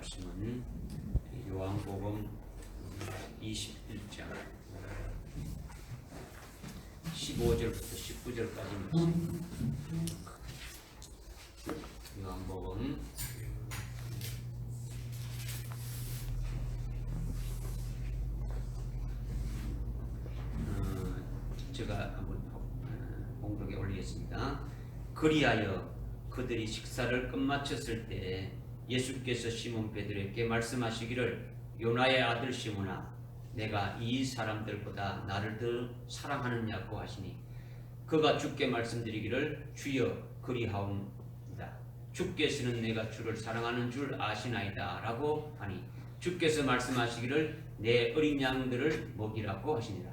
말씀은 요한복음 21장 15절부터 19절까지입니다. 요한복음 제가 한번 공독에 올리겠습니다. 그리하여 그들이 식사를 끝마쳤을 때 예수께서 시몬 베드로에게 말씀하시기를 요나의 아들 시몬아 내가 이 사람들보다 나를 더 사랑하느냐고 하시니 그가 주께 말씀드리기를 주여 그리하옵니다. 주께서는 내가 주를 사랑하는 줄 아시나이다 라고 하니 주께서 말씀하시기를 내 어린 양들을 먹이라고 하시니라.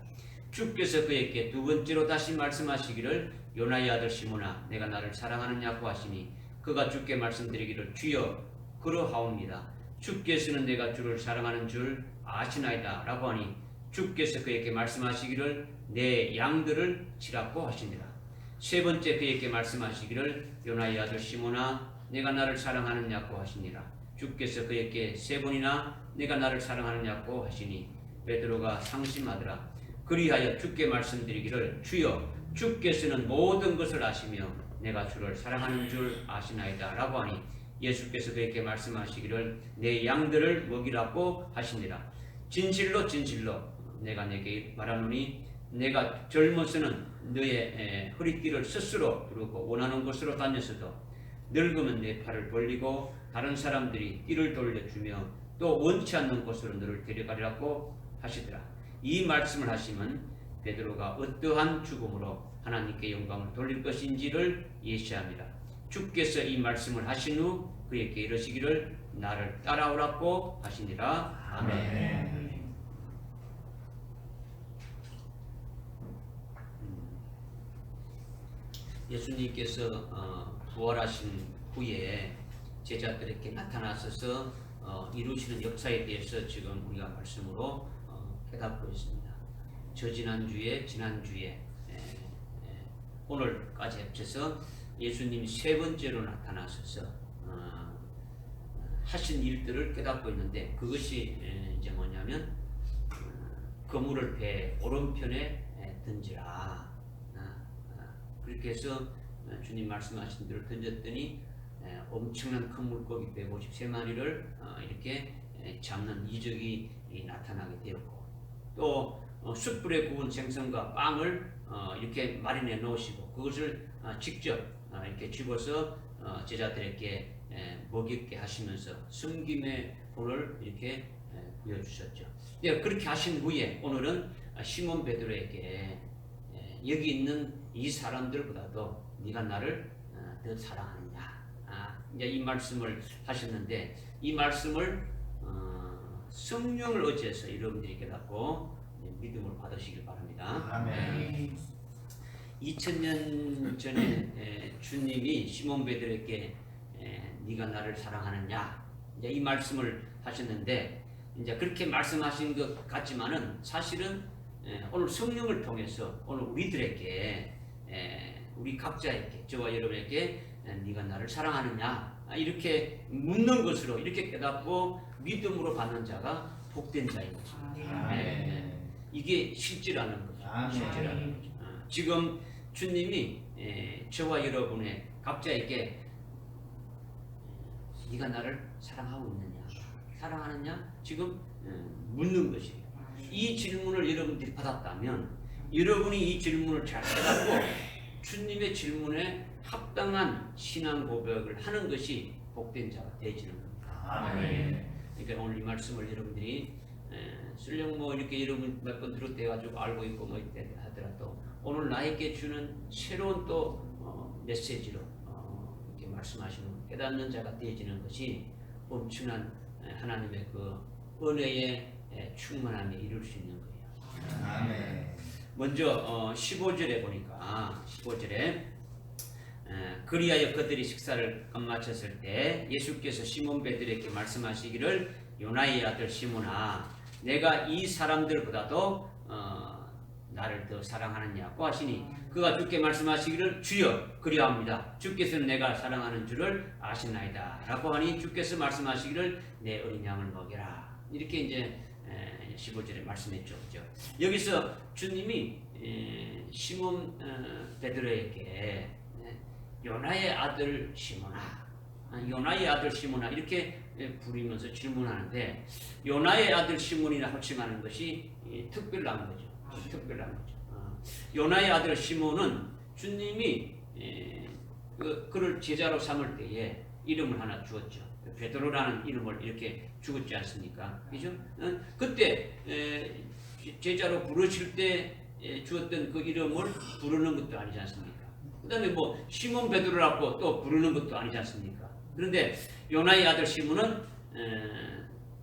주께서 그에게 두 번째로 다시 말씀하시기를 요나의 아들 시몬아 내가 나를 사랑하느냐고 하시니 그가 주께 말씀드리기를 주여 그러하옵니다. 주께서는 내가 주를 사랑하는 줄 아시나이다 라고 하니 주께서 그에게 말씀하시기를 내 양들을 치라고 하시니라. 세 번째 그에게 말씀하시기를 요나의 아들 시몬아 내가 나를 사랑하느냐고 하시니라. 주께서 그에게 세 번이나 내가 나를 사랑하느냐고 하시니 베드로가 상심하더라. 그리하여 주께 말씀드리기를 주여 주께서는 모든 것을 아시며 내가 주를 사랑하는 줄 아시나이다 라고 하니 예수께서 그에게 말씀하시기를 내 양들을 먹이라고 하시니라. 진실로 진실로 내가 내게 말하노니 내가 젊어서는 너의 허리띠를 스스로 두르고 원하는 곳으로 다녔어도 늙으면 내 팔을 벌리고 다른 사람들이 띠를 돌려주며 또 원치 않는 곳으로 너를 데려가리라고 하시더라. 이 말씀을 하시면 베드로가 어떠한 죽음으로 하나님께 영광을 돌릴 것인지를 예시합니다. 주께서 이 말씀을 하신 후 그에게 이르시기를 나를 따라오라고 하시니라. 아멘. 예수님께서 부활하신 후에 제자들에게 나타나셔서 이루시는 역사에 대해서 지금 우리가 말씀으로 깨닫고 있습니다. 지난주에 오늘까지 합쳐서 예수님이 세 번째로 나타나셔서 하신 일들을 깨닫고 있는데 그것이 이제 뭐냐면 그물을 배 오른편에 던지라. 그렇게 해서 주님 말씀하신 대로 던졌더니 엄청난 큰 물고기 153마리를 이렇게 잡는 이적이 나타나게 되었고 또 숯불에 구운 생선과 빵을 이렇게 마련해 놓으시고 그것을 직접 이렇게 집어서 제자들에게 먹이게 하시면서 섬김의 본을 이렇게 보여주셨죠. 그렇게 하신 후에 오늘은 시몬 베드로에게 여기 있는 이 사람들보다도 네가 나를 더 사랑하느냐 이제 이 말씀을 하셨는데 이 말씀을 성령을 의지해서 여러분들이 깨닫고 믿음을 받으시길 바랍니다. 아멘. 2000년 전에 주님이 시몬 베드로에게 네가 나를 사랑하느냐 이제 이 말씀을 하셨는데 이제 그렇게 말씀하신 것 같지만은 사실은 오늘 성령을 통해서 오늘 우리들에게 우리 각자에게 저와 여러분에게 네가 나를 사랑하느냐 이렇게 묻는 것으로 이렇게 깨닫고 믿음으로 받는 자가 복된 자인 거죠. 이게 실제라는 거죠. 실제라는 거죠. 지금 주님이 저와 여러분의 각자에게 네가 나를 사랑하고 있느냐 사랑하느냐 지금 묻는 것이에요. 이 질문을 여러분들이 받았다면 여러분이 이 질문을 잘 깨닫고 주님의 질문에 합당한 신앙 고백을 하는 것이 복된 자가 되어지는 겁니다. 그러니까 오늘 이 말씀을 여러분들이 설령 뭐 이렇게 여러분 몇 번 들었대가지고 알고 있고 뭐 이때 하더라도 오늘 나에게 주는 새로운 또 메시지로 이렇게 말씀하시는 깨닫는 자가 되어지는 것이 엄청난 하나님의 그 은혜의 충만함에 이룰 수 있는 거예요. 아멘. 먼저 15절에 보니까 15절에 그리하여 그들이 식사를 끝마쳤을 때 예수께서 시몬 베드로에게 말씀하시기를 요나의 아들 시몬아 내가 이 사람들보다도 나를 더 사랑하느냐고 하시니 그가 주께 말씀하시기를 주여 그리하옵니다. 주께서는 내가 사랑하는 주를 아시나이다 라고 하니 주께서 말씀하시기를 내 어린 양을 먹여라. 이렇게 이제 15절에 말씀해 줬죠. 여기서 주님이 시몬 베드로에게 요나의 아들 시몬아, 요나의 아들 시몬아 이렇게 부르면서 질문하는데, 요나의 아들 시몬이라 호칭하는 것이 특별한 거죠. 특별한 거죠. 요나의 아들 시몬은 주님이 그를 제자로 삼을 때에 이름을 하나 주었죠. 베드로라는 이름을 이렇게 주었지 않습니까? 그죠? 그때 제자로 부르실 때 주었던 그 이름을 부르는 것도 아니지 않습니까? 그 다음에 뭐 시몬 베드로라고 또 부르는 것도 아니지 않습니까? 그런데 요나의 아들 시몬은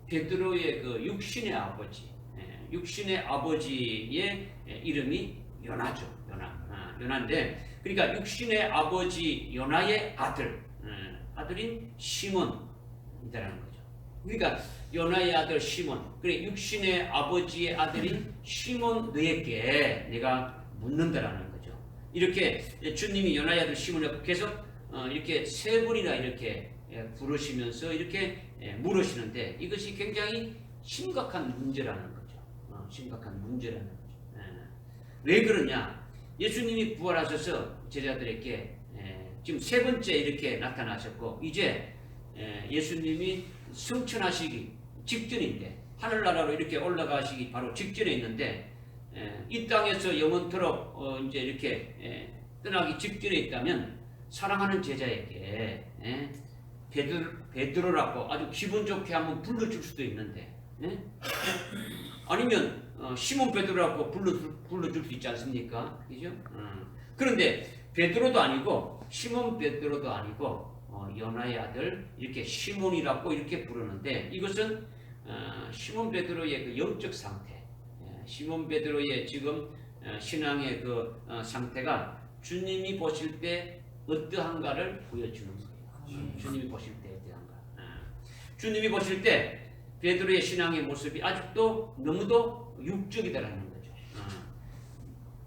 베드로의 그 육신의 아버지, 육신의 아버지의 이름이 요나죠. 요나인데, 그러니까 육신의 아버지 요나의 아들인 시몬이라는 거죠. 그러니까 요나의 아들 시몬, 그래 육신의 아버지의 아들인 시몬 너에게 내가 묻는다라는 거죠. 이렇게 주님이 요나의 아들 시몬을 계속 이렇게 세 번이나 이렇게 부르시면서 이렇게 물으시는데, 이것이 굉장히 심각한 문제라는 거죠. 심각한 문제라는 거죠. 왜 그러냐? 예수님이 부활하셔서 제자들에게 지금 세 번째 이렇게 나타나셨고, 이제 예수님이 승천하시기 직전인데, 하늘나라로 이렇게 올라가시기 바로 직전에 있는데, 이 땅에서 영원토록 이제 이렇게 떠나기 직전에 있다면 사랑하는 제자에게 베드로라고 아주 기분 좋게 한번 불러줄 수도 있는데, 아니면 시몬 베드로라고 불러줄 수 있지 않습니까? 그죠? 그런데 베드로도 아니고 시몬 베드로도 아니고 요나의 아들 이렇게 시몬이라고 이렇게 부르는데, 이것은 시몬 베드로의 그 영적 상태, 시몬 베드로의 지금 신앙의 그 상태가 주님이 보실 때 어떠한가를 보여주는 거예요. 주님이 보실 때 어떠한가. 주님이 보실 때 베드로의 신앙의 모습이 아직도 너무도 육적이다라는 거죠.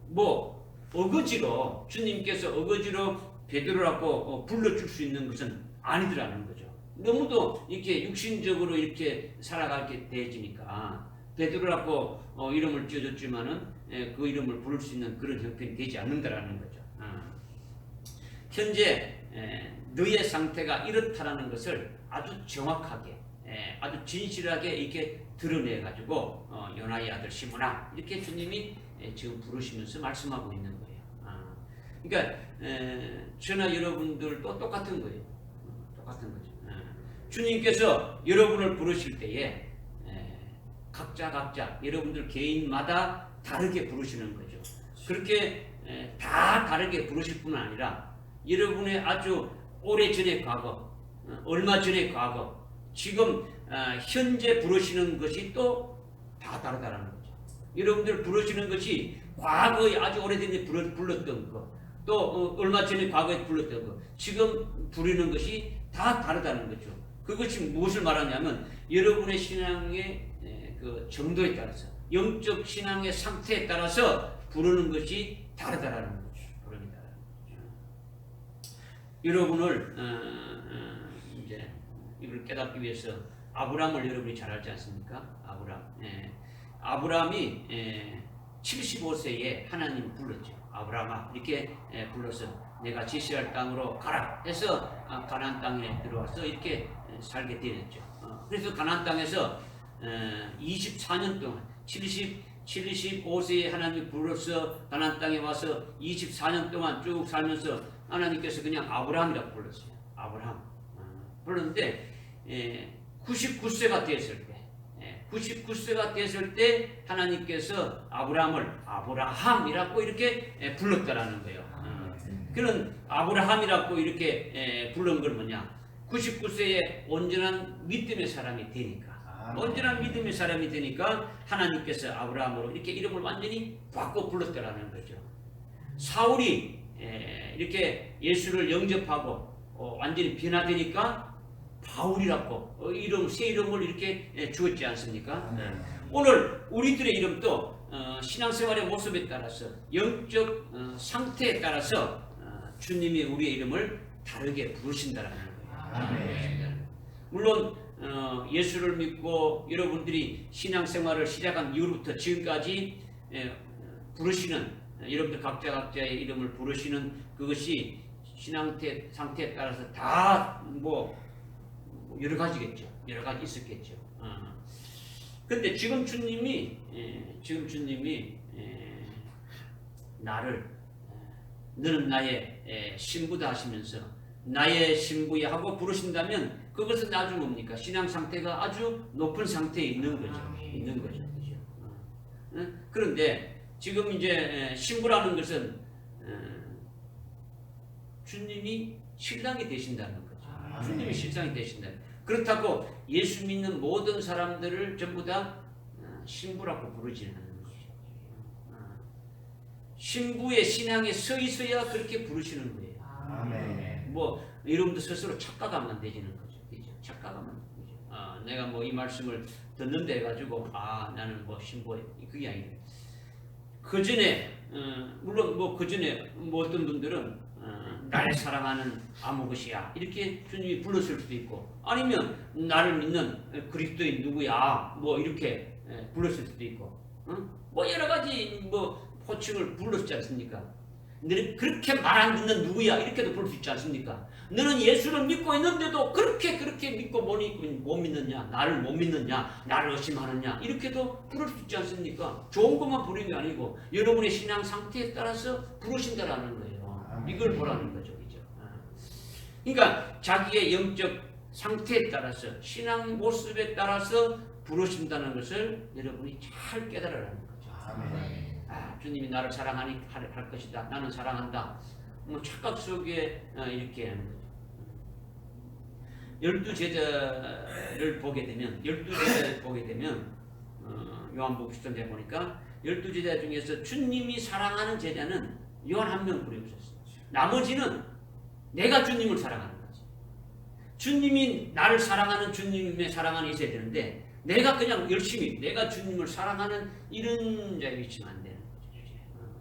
뭐 어거지로 주님께서 어거지로 베드로라고 불러줄 수 있는 것은 아니더라는 거죠. 너무도 이렇게 육신적으로 이렇게 살아가게 되지니까 베드로라고 이름을 지어줬지만은 그 이름을 부를 수 있는 그런 형편이 되지 않는다라는 거죠. 현재 너의 상태가 이렇다라는 것을 아주 정확하게, 아주 진실하게 이렇게 드러내 가지고 요나의 아들 시몬아 이렇게 주님이 지금 부르시면서 말씀하고 있는 거예요. 그러니까 저나 여러분들도 똑같은 거예요. 똑같은 거죠. 주님께서 여러분을 부르실 때에 각자 여러분들 개인마다 다르게 부르시는 거죠. 그렇게 다 다르게 부르실 뿐 아니라 여러분의 아주 오래전의 과거, 얼마 전의 과거, 지금 현재 부르시는 것이 또 다 다르다는 거죠. 여러분들 부르시는 것이 과거에 아주 오래전에 불렀던 거, 또 얼마 전에 과거에 불렀던 거, 지금 부르는 것이 다 다르다는 거죠. 그것이 무엇을 말하냐면 여러분의 신앙의 그 정도에 따라서, 영적 신앙의 상태에 따라서 부르는 것이 다르다라는 거죠. 부릅니다. 여러분을 이제 이걸 깨닫기 위해서 아브라함을 여러분이 잘 알지 않습니까? 아브라함이 75세에 하나님 불렀죠. 아브라함아 이렇게 불러서 내가 지시할 땅으로 가라 해서 가나안 땅에 들어와서 이렇게 살게 되었죠. 그래서 가나안 땅에서 24년 동안 75세에 하나님 불러서 가나안 땅에 와서 24년 동안 쭉 살면서 하나님께서 그냥 아브라함이라고 불렀어요. 아브라함 불렀는데 99세가 되었을 때, 99세가 됐을 때 하나님께서 아브라함을 아브라함이라고 이렇게 불렀다라는 거예요. 그런 아브라함이라고 이렇게 부른 건 뭐냐? 99세에 온전한 믿음의 사람이 되니까, 온전한 믿음의 사람이 되니까 하나님께서 아브라함으로 이렇게 이름을 완전히 바꿔 불렀다라는 거죠. 사울이 이렇게 예수를 영접하고 완전히 변화되니까 바울이라고 새 이름을 이렇게 주었지 않습니까? 네. 오늘 우리들의 이름도 신앙생활의 모습에 따라서 영적 상태에 따라서 주님이 우리의 이름을 다르게 부르신다는 거예요. 물론 예수를 믿고 여러분들이 신앙생활을 시작한 이후부터 지금까지 부르시는 여러분들 각자의 이름을 부르시는 그것이 신앙 상태에 따라서 다 뭐 여러 가지겠죠. 여러 가지 있었겠죠. 근데 지금 주님이 나를 너는 나의 신부다 하시면서 나의 신부야 하고 부르신다면 그것은 아주 뭡니까? 신앙 상태가 아주 높은 상태에 있는 거죠. 있는 거죠. 그죠? 그런데 지금 이제 신부라는 것은 주님이 신랑이 되신다는 거죠. 주님이 신랑이 되신다. 그렇다고 예수 믿는 모든 사람들을 전부 다 신부라고 부르지는 않는 거죠. 신부의 신앙에 서 있어야 그렇게 부르시는 거예요. 뭐 여러분도 스스로 착각하면 안 되지는 거죠. 그죠? 착각하면 안 되죠. 내가 뭐 이 말씀을 듣는데 해가지고 나는 뭐 신부에 그게 아니에요. 그 전에 물론 뭐 그 전에 뭐 어떤 분들은 나를 사랑하는 아무 것이야 이렇게 주님이 불렀을 수도 있고 아니면 나를 믿는 그리스도인 누구야 뭐 이렇게 불렀을 수도 있고 뭐 여러 가지 뭐 호칭을 불렀지 않습니까? 너는 그렇게 말 안 듣는 누구야 이렇게도 부를 수 있지 않습니까? 너는 예수를 믿고 있는데도 그렇게 믿고 못 믿느냐, 나를 못 믿느냐, 나를 의심하느냐 이렇게도 부를 수 있지 않습니까? 좋은 것만 부르는 게 아니고 여러분의 신앙 상태에 따라서 부르신다라는 거예요. 이걸 보라는 거죠, 그죠? 그러니까 자기의 영적 상태에 따라서 신앙 모습에 따라서 부르신다는 것을 여러분이 잘 깨달으라는 거죠. 주님이 나를 사랑하니 할 것이다. 나는 사랑한다. 뭐 착각 속에 이렇게 하는 거죠. 12제자를 보게 되면 요한복음 10장에 보니까 12제자 중에서 주님이 사랑하는 제자는 요한 한 명뿐이 없었어요. 나머지는 내가 주님을 사랑하는 거지. 주님이 나를 사랑하는 주님의 사랑이 있어야 되는데 내가 그냥 열심히 내가 주님을 사랑하는 이런 자에 있으면 안 되는 거죠.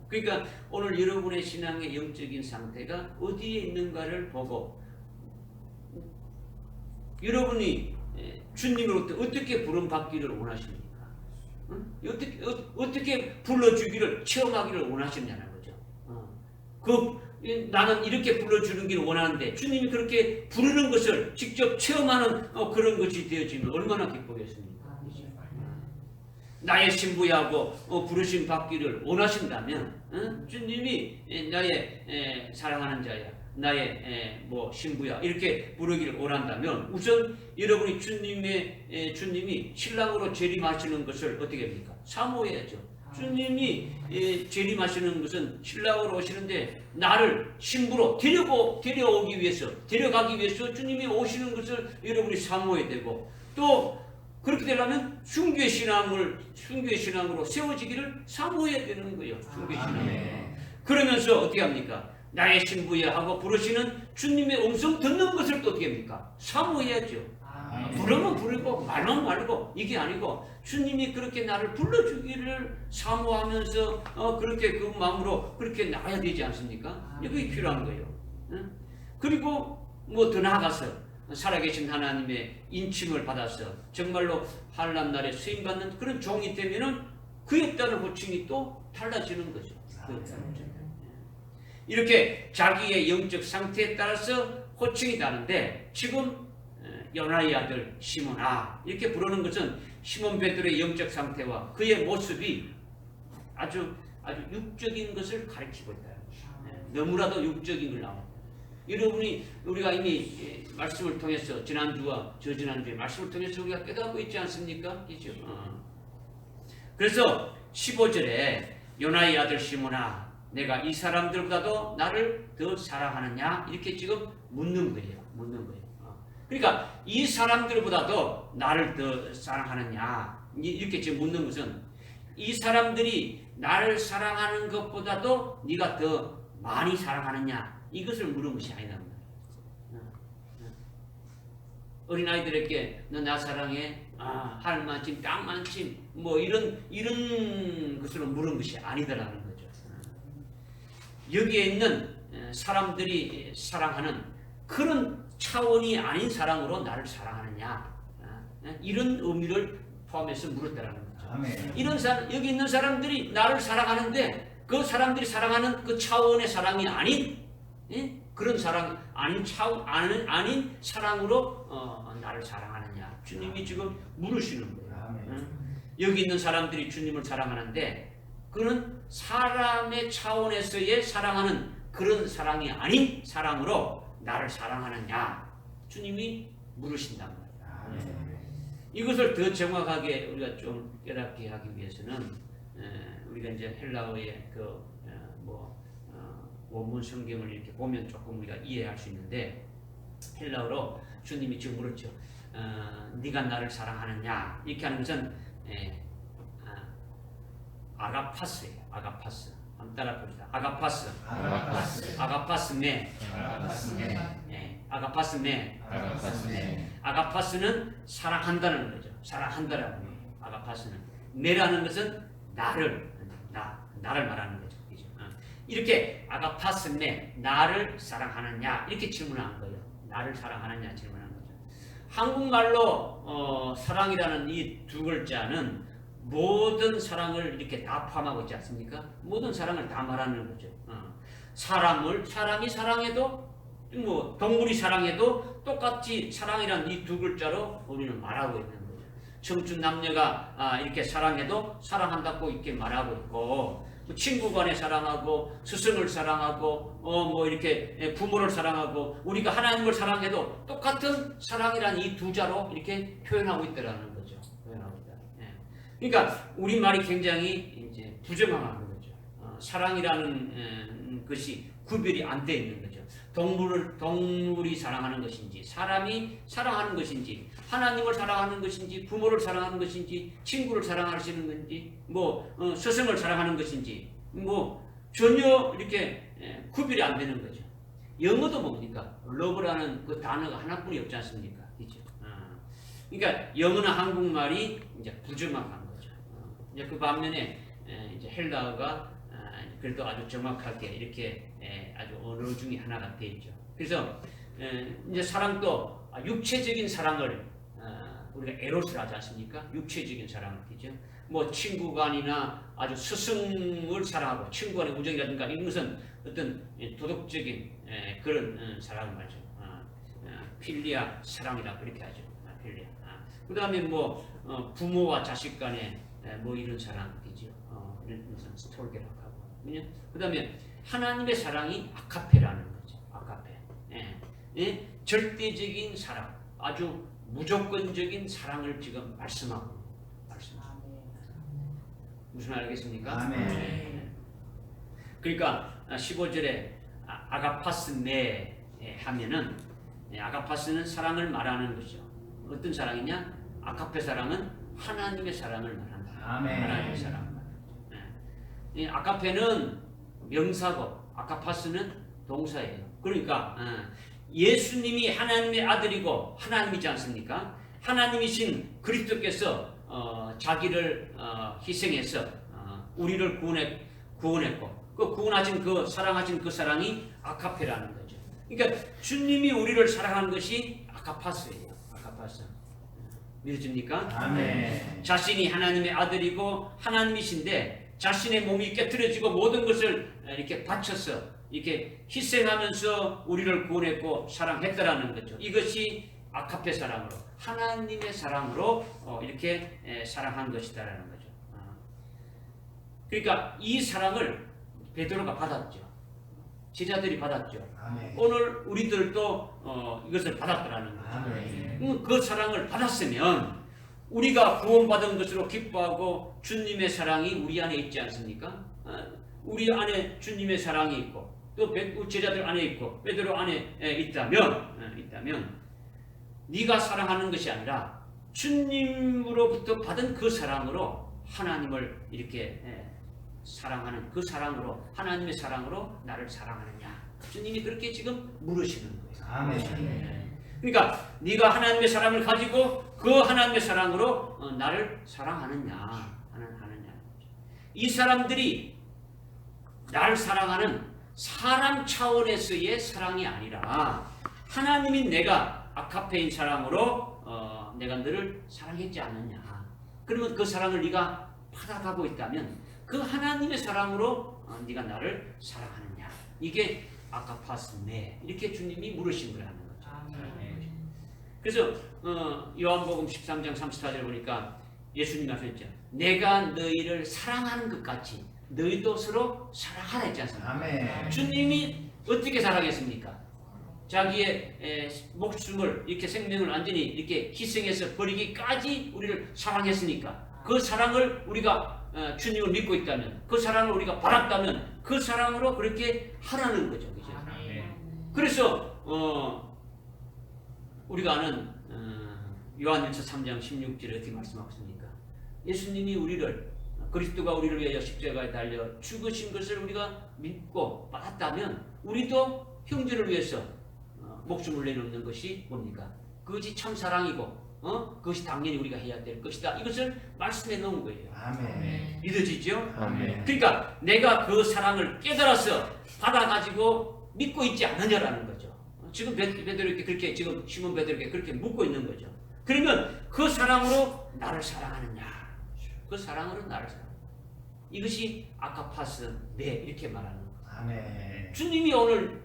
그러니까 오늘 여러분의 신앙의 영적인 상태가 어디에 있는가를 보고 여러분이 주님으로부터 어떻게 부름받기를 원하십니까? 어떻게 불러주기를 체험하기를 원하시냐는 거죠. 나는 이렇게 불러주기를 원하는데 주님이 그렇게 부르는 것을 직접 체험하는 그런 것이 되어지면 얼마나 기쁘겠습니까? 나의 신부야고 부르심 받기를 원하신다면 주님이 나의 사랑하는 자야 나의 뭐 신부야 이렇게 부르기를 원한다면 우선 여러분이 주님이 신랑으로 재림하시는 것을 어떻게 합니까? 사모해야죠. 주님이 재림하시는 것은 신랑으로 오시는데 나를 신부로 데려가기 위해서 주님이 오시는 것을 여러분이 사모해야 되고 또 그렇게 되려면 순교의 신앙으로 세워지기를 사모해야 되는 거예요. 순교의 신앙으로. 그러면서 어떻게 합니까? 나의 신부야 하고 부르시는 주님의 음성 듣는 것을 또 어떻게 합니까? 사모해야죠. 부르면 부르고 말면 말고 이게 아니고 주님이 그렇게 나를 불러주기를 사모하면서 그렇게 그 마음으로 그렇게 나가야 되지 않습니까? 이게 필요한 거예요. 그리고 뭐 더 나아가서 살아계신 하나님의 인침을 받아서 정말로 환난 날에 쓰임받는 그런 종이 되면은 그에 따른 호칭이 또 달라지는 거죠. 이렇게 자기의 영적 상태에 따라서 호칭이 다른데 지금 요나의 아들 시몬아 이렇게 부르는 것은 시몬 베드로의 영적 상태와 그의 모습이 아주 육적인 것을 가리키고 있다. 너무나도 육적인 걸 나옵니다. 여러분이 우리가 이미 말씀을 통해서 지난주와 저지난주에 말씀을 통해서 우리가 깨닫고 있지 않습니까? 그죠? 그래서 15절에 요나의 아들 시몬아 내가 이 사람들보다도 나를 더 사랑하느냐 이렇게 지금 묻는 거예요. 그러니까 이 사람들보다도 나를 더 사랑하느냐 이렇게 지금 묻는 것은 이 사람들이 나를 사랑하는 것보다도 네가 더 많이 사랑하느냐 이것을 물은 것이 아니다. 어린아이들에게 너 나 사랑해? 할 만침, 땅 만침, 뭐 이런 것으로 물은 것이 아니더라는 거죠. 여기에 있는 사람들이 사랑하는 그런 차원이 아닌 사랑으로 나를 사랑하느냐, 이런 의미를 포함해서 물었다라는 거죠. 아멘. 이런 여기 있는 사람들이 나를 사랑하는데 그 사람들이 사랑하는 그 차원의 사랑이 아닌, 그런 사랑 아닌 차원 아닌 사랑으로 나를 사랑하느냐, 주님이 지금 물으시는 거예요. 여기 있는 사람들이 주님을 사랑하는데 그는 사람의 차원에서의 사랑하는 그런 사랑이 아닌 사랑으로 나를 사랑하느냐, 주님이 물으신단 말이에요. 이것을 더 정확하게 우리가 좀 깨닫게 하기 위해서는 우리가 이제 헬라어의 원문 성경을 이렇게 보면 조금 우리가 이해할 수 있는데, 헬라어로 주님이 지금 물었죠. 네가 나를 사랑하느냐, 이렇게 하는 것은 아가파스예요. 아가파스. 한번 따라 봅시다. 아가파스. 아가파스네. 아가파스네. 아가파스는 사랑한다는 거죠. 사랑한다라는 거예요. 아가파스는. 네라는 것은 나를 말하는 거죠. 그죠? 이렇게 아가파스네, 나를 사랑하느냐, 이렇게 질문한 거예요. 나를 사랑하느냐 질문한 거죠. 한국말로 사랑이라는 이 두 글자는 모든 사랑을 이렇게 다 포함하고 있지 않습니까? 모든 사랑을 다 말하는 거죠. 사람이 사랑해도, 뭐 동물이 사랑해도 똑같이 사랑이라는 이 두 글자로 우리는 말하고 있는 거죠. 청춘 남녀가 이렇게 사랑해도 사랑한다고 이렇게 말하고 있고, 친구 간에 사랑하고, 스승을 사랑하고, 뭐 이렇게 부모를 사랑하고, 우리가 하나님을 사랑해도 똑같은 사랑이라는 이 두 자로 이렇게 표현하고 있다라는 거죠. 그러니까 우리 말이 굉장히 이제 부정확한 거죠. 사랑이라는 것이 구별이 안 돼 있는 거죠. 동물이 사랑하는 것인지, 사람이 사랑하는 것인지, 하나님을 사랑하는 것인지, 부모를 사랑하는 것인지, 친구를 사랑하시는 건지, 뭐 스승을 사랑하는 것인지, 뭐 전혀 이렇게 구별이 안 되는 거죠. 영어도 뭡니까? 러브라는 그 단어가 하나뿐이 없지 않습니까? 그렇죠? 그러니까 영어나 한국말이 이제 부정확한 거죠. 이제 그 반면에 이제 헬라어가 그래도 아주 정확하게 이렇게 아주 언어 중에 하나가 되어 있죠. 그래서 이제 사랑도 육체적인 사랑을 우리가 에로스를 하지 않습니까? 육체적인 사랑을 하죠. 뭐 친구 간이나 아주 스승을 사랑하고 친구 간의 우정이라든가 이런 것은 어떤 도덕적인 그런 사랑을 말이죠. 필리아 사랑이라 그렇게 하죠. 필리아. 그 다음에 뭐 부모와 자식 간의 뭐 이런 사랑이죠. 이런 것은 스톨게라고 하고. 그 다음에 하나님의 사랑이 아카페라는 거죠. 아카페. 절대적인 사랑, 아주 무조건적인 사랑을 지금 말씀하고. 무슨 말 알겠습니까? 아멘. 그러니까 15절에 아가파스네 하면은, 아가파스는 사랑을 말하는 것이죠. 어떤 사랑이냐? 아카페 사랑은 하나님의 사랑을 말한다. 아멘. 하나님의 사랑을 말한다. 아카페는 명사고 아카파스는 동사예요. 그러니까 예수님이 하나님의 아들이고 하나님이지 않습니까? 하나님이신 그리스도께서 자기를 희생해서 우리를 구원했고, 그 구원하신 그 사랑하신 그 사랑이 아카페라는 거죠. 그러니까 주님이 우리를 사랑하는 것이 아카파스예요. 아카파스. 믿어집니까? 아멘. 자신이 하나님의 아들이고 하나님이신데 자신의 몸이 깨트려지고 모든 것을 이렇게 바쳐서 이렇게 희생하면서 우리를 구원했고 사랑했다라는 거죠. 이것이 아카페 사랑으로, 하나님의 사랑으로 이렇게 사랑한 것이다라는 거죠. 그러니까 이 사랑을 베드로가 받았죠. 제자들이 받았죠. 아멘. 오늘 우리들도 이것을 받았다라는 거죠. 아멘. 그 사랑을 받았으면 우리가 구원받은 것으로 기뻐하고 주님의 사랑이 우리 안에 있지 않습니까? 우리 안에 주님의 사랑이 있고 또 제자들 안에 있고 베드로 안에 있다면 네가 사랑하는 것이 아니라 주님으로부터 받은 그 사랑으로 하나님을 이렇게 사랑하는 그 사랑으로, 하나님의 사랑으로 나를 사랑하느냐, 주님이 그렇게 지금 물으시는 거예요. 아멘. 그러니까 네가 하나님의 사랑을 가지고 그 하나님의 사랑으로 나를 사랑하느냐. 이 사람들이 나를 사랑하는 사람 차원에서의 사랑이 아니라 하나님이 내가 아카페인 사랑으로 내가 너를 사랑했지 않느냐. 그러면 그 사랑을 네가 받아가고 있다면 그 하나님의 사랑으로 네가 나를 사랑하느냐. 이게 아카파스메 이렇게 주님이 물으신 거라는 거죠. 그래서 요한복음 13장 34절 보니까 예수님이 하셨죠. 내가 너희를 사랑하는 것 같이 너희도 서로 사랑하라 했지 않습니까? 아멘. 주님이 어떻게 사랑했습니까? 자기의 목숨을 이렇게 생명을 완전히 이렇게 희생해서 버리기까지 우리를 사랑했으니까 그 사랑을 우리가 주님을 믿고 있다면 그 사랑을 우리가 받았다면 그 사랑으로 그렇게 하라는 거죠. 그죠? 그래서 우리가 아는 요한일서 3장 16절에 어떻게 말씀하고 있습니까? 예수님이 우리를 그리스도가 우리를 위하여 십자가에 달려 죽으신 것을 우리가 믿고 받았다면 우리도 형제를 위해서 목숨을 내놓는 것이 뭡니까? 그것이 참 사랑이고 그것이 당연히 우리가 해야 될 것이다. 이것을 말씀해 놓은 거예요. 아멘. 믿어지죠? 아멘. 그러니까 내가 그 사랑을 깨달아서 받아가지고 믿고 있지 않느냐라는 거죠. 지금 베드로에게 그렇게 지금 시몬 베드로에게 그렇게 묻고 있는 거죠. 그러면 그 사랑으로 나를 사랑하느냐? 그 사랑으로 나를 사랑. 이것이 아카파스 네 이렇게 말하는 거예요. 아멘. 주님이 오늘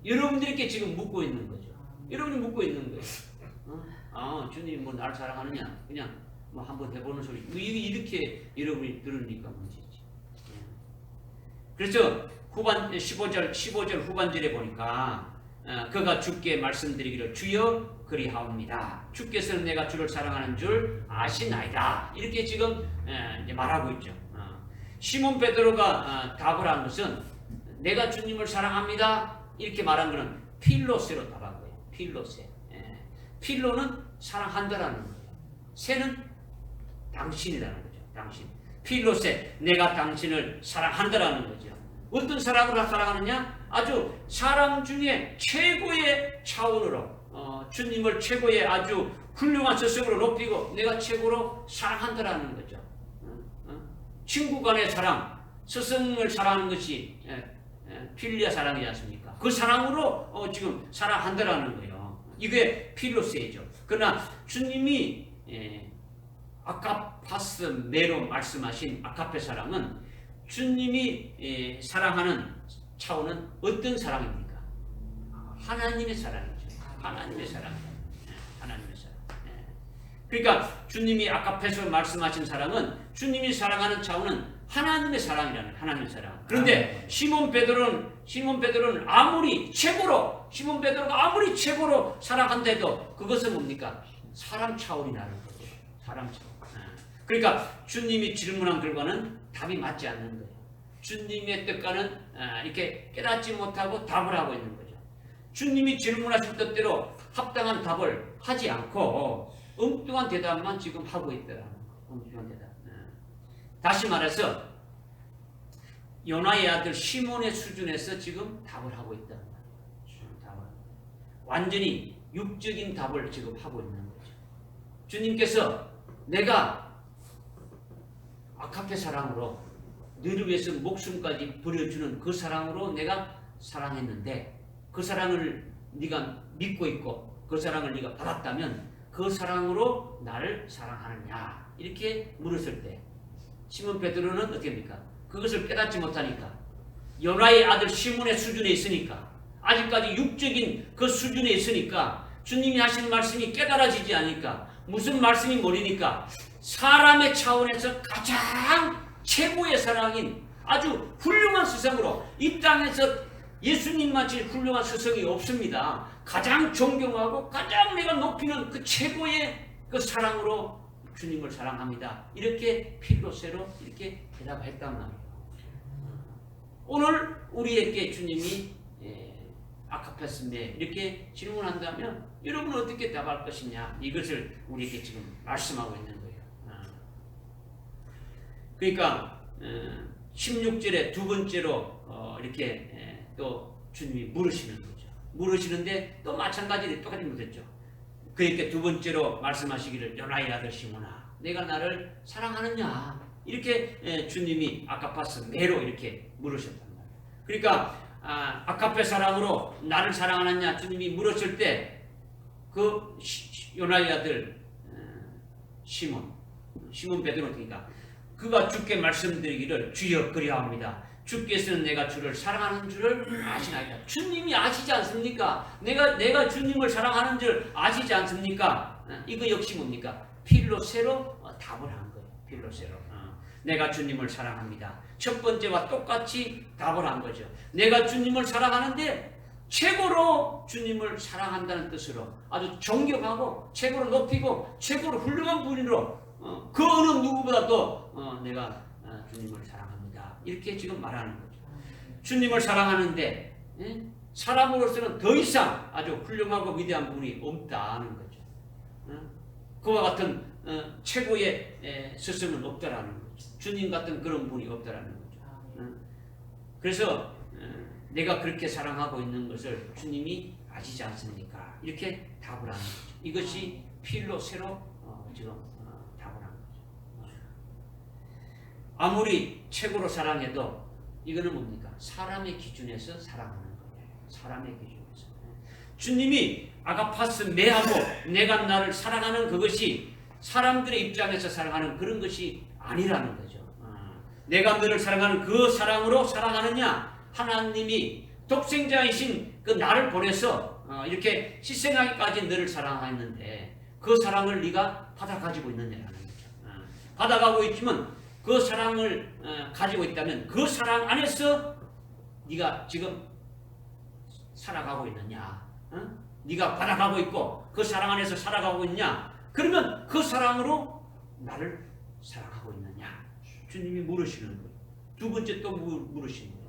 여러분들에게 지금 묻고 있는 거죠. 여러분이 묻고 있는 거예요. 주님이 뭐 나를 사랑하느냐? 그냥 뭐 한번 해보는 소리. 이렇게 여러분이 들으니까 문제지. 그래서 후반 15절 후반절에 보니까 그가 주께 말씀드리기를 주여 그리하옵니다. 주께서는 내가 주를 사랑하는 줄 아시나이다. 이렇게 지금 이제 말하고 있죠. 시몬 베드로가 답을 한 것은 내가 주님을 사랑합니다. 이렇게 말한 것은 필로세로 답한 거예요. 필로세. 필로는 사랑한다라는 거예요. 세는 당신이라는 거죠. 당신. 필로세, 내가 당신을 사랑한다라는 거죠. 어떤 사랑으로 사랑하느냐? 아주 사람 중에 최고의 차원으로 주님을 최고의 아주 훌륭한 스승으로 높이고 내가 최고로 사랑한다라는 거죠. 친구 간의 사랑, 스승을 사랑하는 것이 필리아 사랑이지 않습니까? 그 사랑으로 지금 사랑한다라는 거예요. 이게 필로세이죠. 그러나 주님이 아카파스 메로 말씀하신 아카페 사랑은 주님이 사랑하는 차원은 어떤 사랑입니까? 하나님의 사랑이죠. 하나님의 사랑. 하나님의 사랑. 그러니까 주님이 아카페에서 말씀하신 사랑은 주님이 사랑하는 차원은 하나님의 사랑이라는 하나님의 사랑. 그런데 시몬 베드로는 아무리 최고로 사랑한데도 그것은 뭡니까? 사람 차원이 나는 거죠. 사람 차원. 그러니까 주님이 질문한 결과는 답이 맞지 않는 거예요. 주님의 뜻과는 이렇게 깨닫지 못하고 답을 하고 있는 거죠. 주님이 질문하신 뜻대로 합당한 답을 하지 않고 엉뚱한 대답만 지금 하고 있더라는 거예요. 엉뚱한 대답. 다시 말해서 요나의 아들 시몬의 수준에서 지금 답을 하고 있다는 거예요. 완전히 육적인 답을 지금 하고 있는 거죠. 주님께서 내가 아카페 사랑으로 너를 위해서 목숨까지 버려주는 그 사랑으로 내가 사랑했는데 그 사랑을 네가 믿고 있고 그 사랑을 네가 받았다면 그 사랑으로 나를 사랑하느냐 이렇게 물었을 때 시몬 베드로는 어떻게 합니까? 그것을 깨닫지 못하니까 요나의 아들 시몬의 수준에 있으니까 아직까지 육적인 그 수준에 있으니까 주님이 하시는 말씀이 깨달아지지 않으니까 무슨 말씀이 모르니까 사람의 차원에서 가장 최고의 사랑인 아주 훌륭한 스승으로 이 땅에서 예수님만치 훌륭한 스승이 없습니다. 가장 존경하고 가장 내가 높이는 그 최고의 그 사랑으로 주님을 사랑합니다. 이렇게 필로세로 이렇게 대답했단 말이에요. 오늘 우리에게 주님이 아카페스메 이렇게 질문한다면 여러분은 어떻게 답할 것이냐 이것을 우리에게 지금 말씀하고 있는 거예요. 그러니까 16절에 두 번째로 이렇게 또 주님이 물으시는 거죠. 물으시는데 또 마찬가지로 똑같이 묻었죠. 그에게 두 번째로 말씀하시기를 요나의 아들 시몬아 내가 나를 사랑하느냐 이렇게 주님이 아가파스 매로 이렇게 물으셨단 말이에요. 그러니까 아가페 사랑으로 나를 사랑하느냐 주님이 물었을 때 그 요나의 아들 시몬 베드로니까 그가 주께 말씀드리기를 주여 그리하옵니다. 주께서는 내가 주를 사랑하는 줄을 아시나이다. 주님이 아시지 않습니까? 내가 주님을 사랑하는 줄 아시지 않습니까? 이거 역시 뭡니까? 필로세로 답을 한 거예요. 필로세로. 내가 주님을 사랑합니다. 첫 번째와 똑같이 답을 한 거죠. 내가 주님을 사랑하는데 최고로 주님을 사랑한다는 뜻으로 아주 존경하고 최고로 높이고 최고로 훌륭한 분으로 그 어느 누구보다도 내가 주님을 사랑합니다. 이렇게 지금 말하는 거죠. 주님을 사랑하는데 사람으로서는 더 이상 아주 훌륭하고 위대한 분이 없다는 거죠. 그와 같은 최고의 스승은 없다라는 거죠. 주님 같은 그런 분이 없다라는 거죠. 그래서 내가 그렇게 사랑하고 있는 것을 주님이 아시지 않습니까? 이렇게 답을 하는 거죠. 이것이 필로세로 지금 답을 하는 거죠. 아무리 최고로 사랑해도 이거는 뭡니까? 사람의 기준에서 사랑하는 거예요. 사람의 기준에서. 주님이 아가파스 매하고 내가 나를 사랑하는 그것이 사람들의 입장에서 사랑하는 그런 것이 아니라는 거죠. 내가 너를 사랑하는 그 사랑으로 사랑하느냐? 하나님이 독생자이신 그 나를 보내서 이렇게 희생하기까지 너를 사랑했는데 그 사랑을 네가 받아가지고 있느냐라는 거죠. 받아가고 있지만 그 사랑을 가지고 있다면 그 사랑 안에서 네가 지금 살아가고 있느냐? 네가 받아가고 있고 그 사랑 안에서 살아가고 있냐? 그러면 그 사랑으로 나를 사랑하고 있느냐? 주님이 물으시는 거예요. 두 번째 또 물으시는 거예요.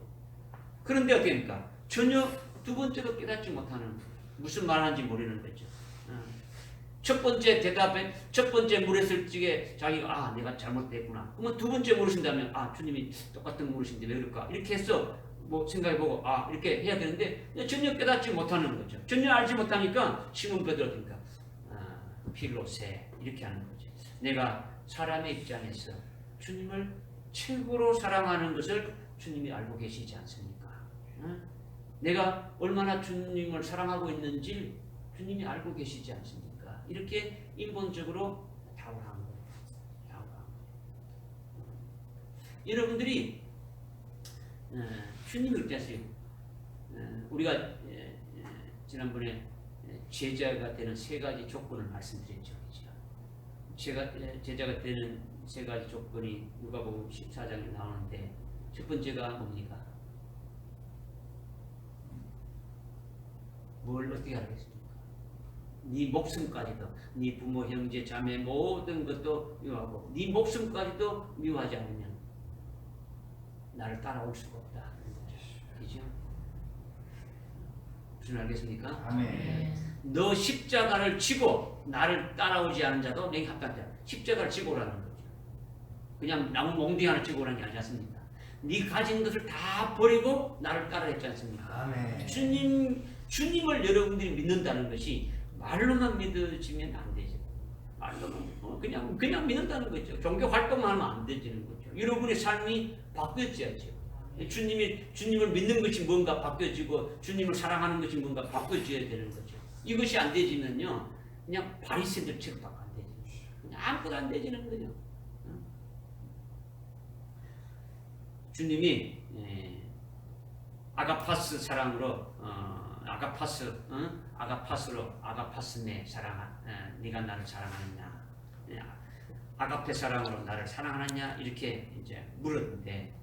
그런데 어떻게 합니까? 전혀 두 번째도 깨닫지 못하는 무슨 말하는지 모르는 거죠. 첫 번째 대답에 첫 번째 물었을 적에 자기가 내가 잘못됐구나. 그러면 두 번째 물으신다면 주님이 똑같은 물으신데 왜 그럴까? 이렇게 해서 뭐 생각해보고 이렇게 해야 되는데 전혀 깨닫지 못하는 거죠. 전혀 알지 못하니까 시몬 베드로니까 필로세 이렇게 하는 거죠. 내가 사람의 입장에서 주님을 최고로 사랑하는 것을 주님이 알고 계시지 않습니까? 내가 얼마나 주님을 사랑하고 있는지 주님이 알고 계시지 않습니까? 이렇게 인본적으로 답을 한 거예요. 여러분들이 주님을 어떠세요? 우리가 지난번에 제자가 되는 세 가지 조건을 말씀드렸죠. 제자가 되는 세 가지 조건이 누가복음 14장에 나오는데 첫 번째가 뭡니까? 뭘 어떻게 하겠습니까? 네 목숨까지도 네 부모 형제 자매 모든 것도 미워하고 네 목숨까지도 미워하지 않으면 나를 따라올 수가 없다. 그죠? 무슨 알겠습니까? 아멘. 너 십자가를 지고 나를 따라오지 않은 자도 내게 합당하다. 십자가를 지고 오라는 거죠. 그냥 나무 몽둥이 하나 지고 오라는 게 아니지 않습니까? 네 가진 것을 다 버리고 나를 따라했지 않습니까? 아멘. 주님을 여러분들이 믿는다는 것이 말로만 믿어지면 안 되죠. 말로만 그냥 믿는다는 거죠. 종교 활동만 하면 안 되지는 거죠. 여러분의 삶이 바뀌어져야죠. 주님을 믿는 것이 뭔가 바뀌어지고 주님을 사랑하는 것이 뭔가 바뀌어져야 되는 거죠. 이것이 안 되지면요, 그냥 바리새인들 취급밖에 안 되죠. 그냥 아무것도 안 되지는 거죠. 주님이 아가파스 사랑으로 아가파스네 사랑하 네가 나를 사랑하느냐 아가페 사랑으로 나를 사랑하느냐 이렇게 이제 물었는데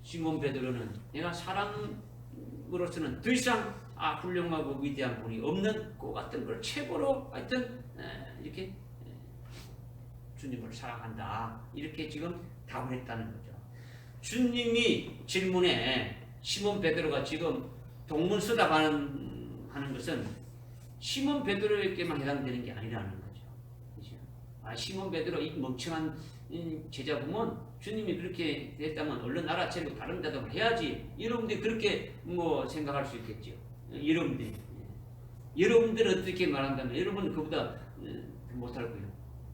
시몬 베드로는 내가 사람으로서는 더 이상 훌륭하고 위대한 분이 없는 것 같은 걸 최고로 하여튼 이렇게 주님을 사랑한다 이렇게 지금 답을 했다는 거죠. 주님이 질문에 시몬 베드로가 지금 동문서답하는 것은 시몬 베드로에게만 해당되는 게 아니라는 거죠. 그렇죠? 시몬 베드로 이 멍청한 제자 보면 주님이 그렇게 됐다면 얼른 알아채고 다른 대답을 해야지. 여러분들이 그렇게 뭐 생각할 수 있겠죠. 여러분들이 여러분들은 어떻게 말한다면 여러분은 그보다 못할 거예요.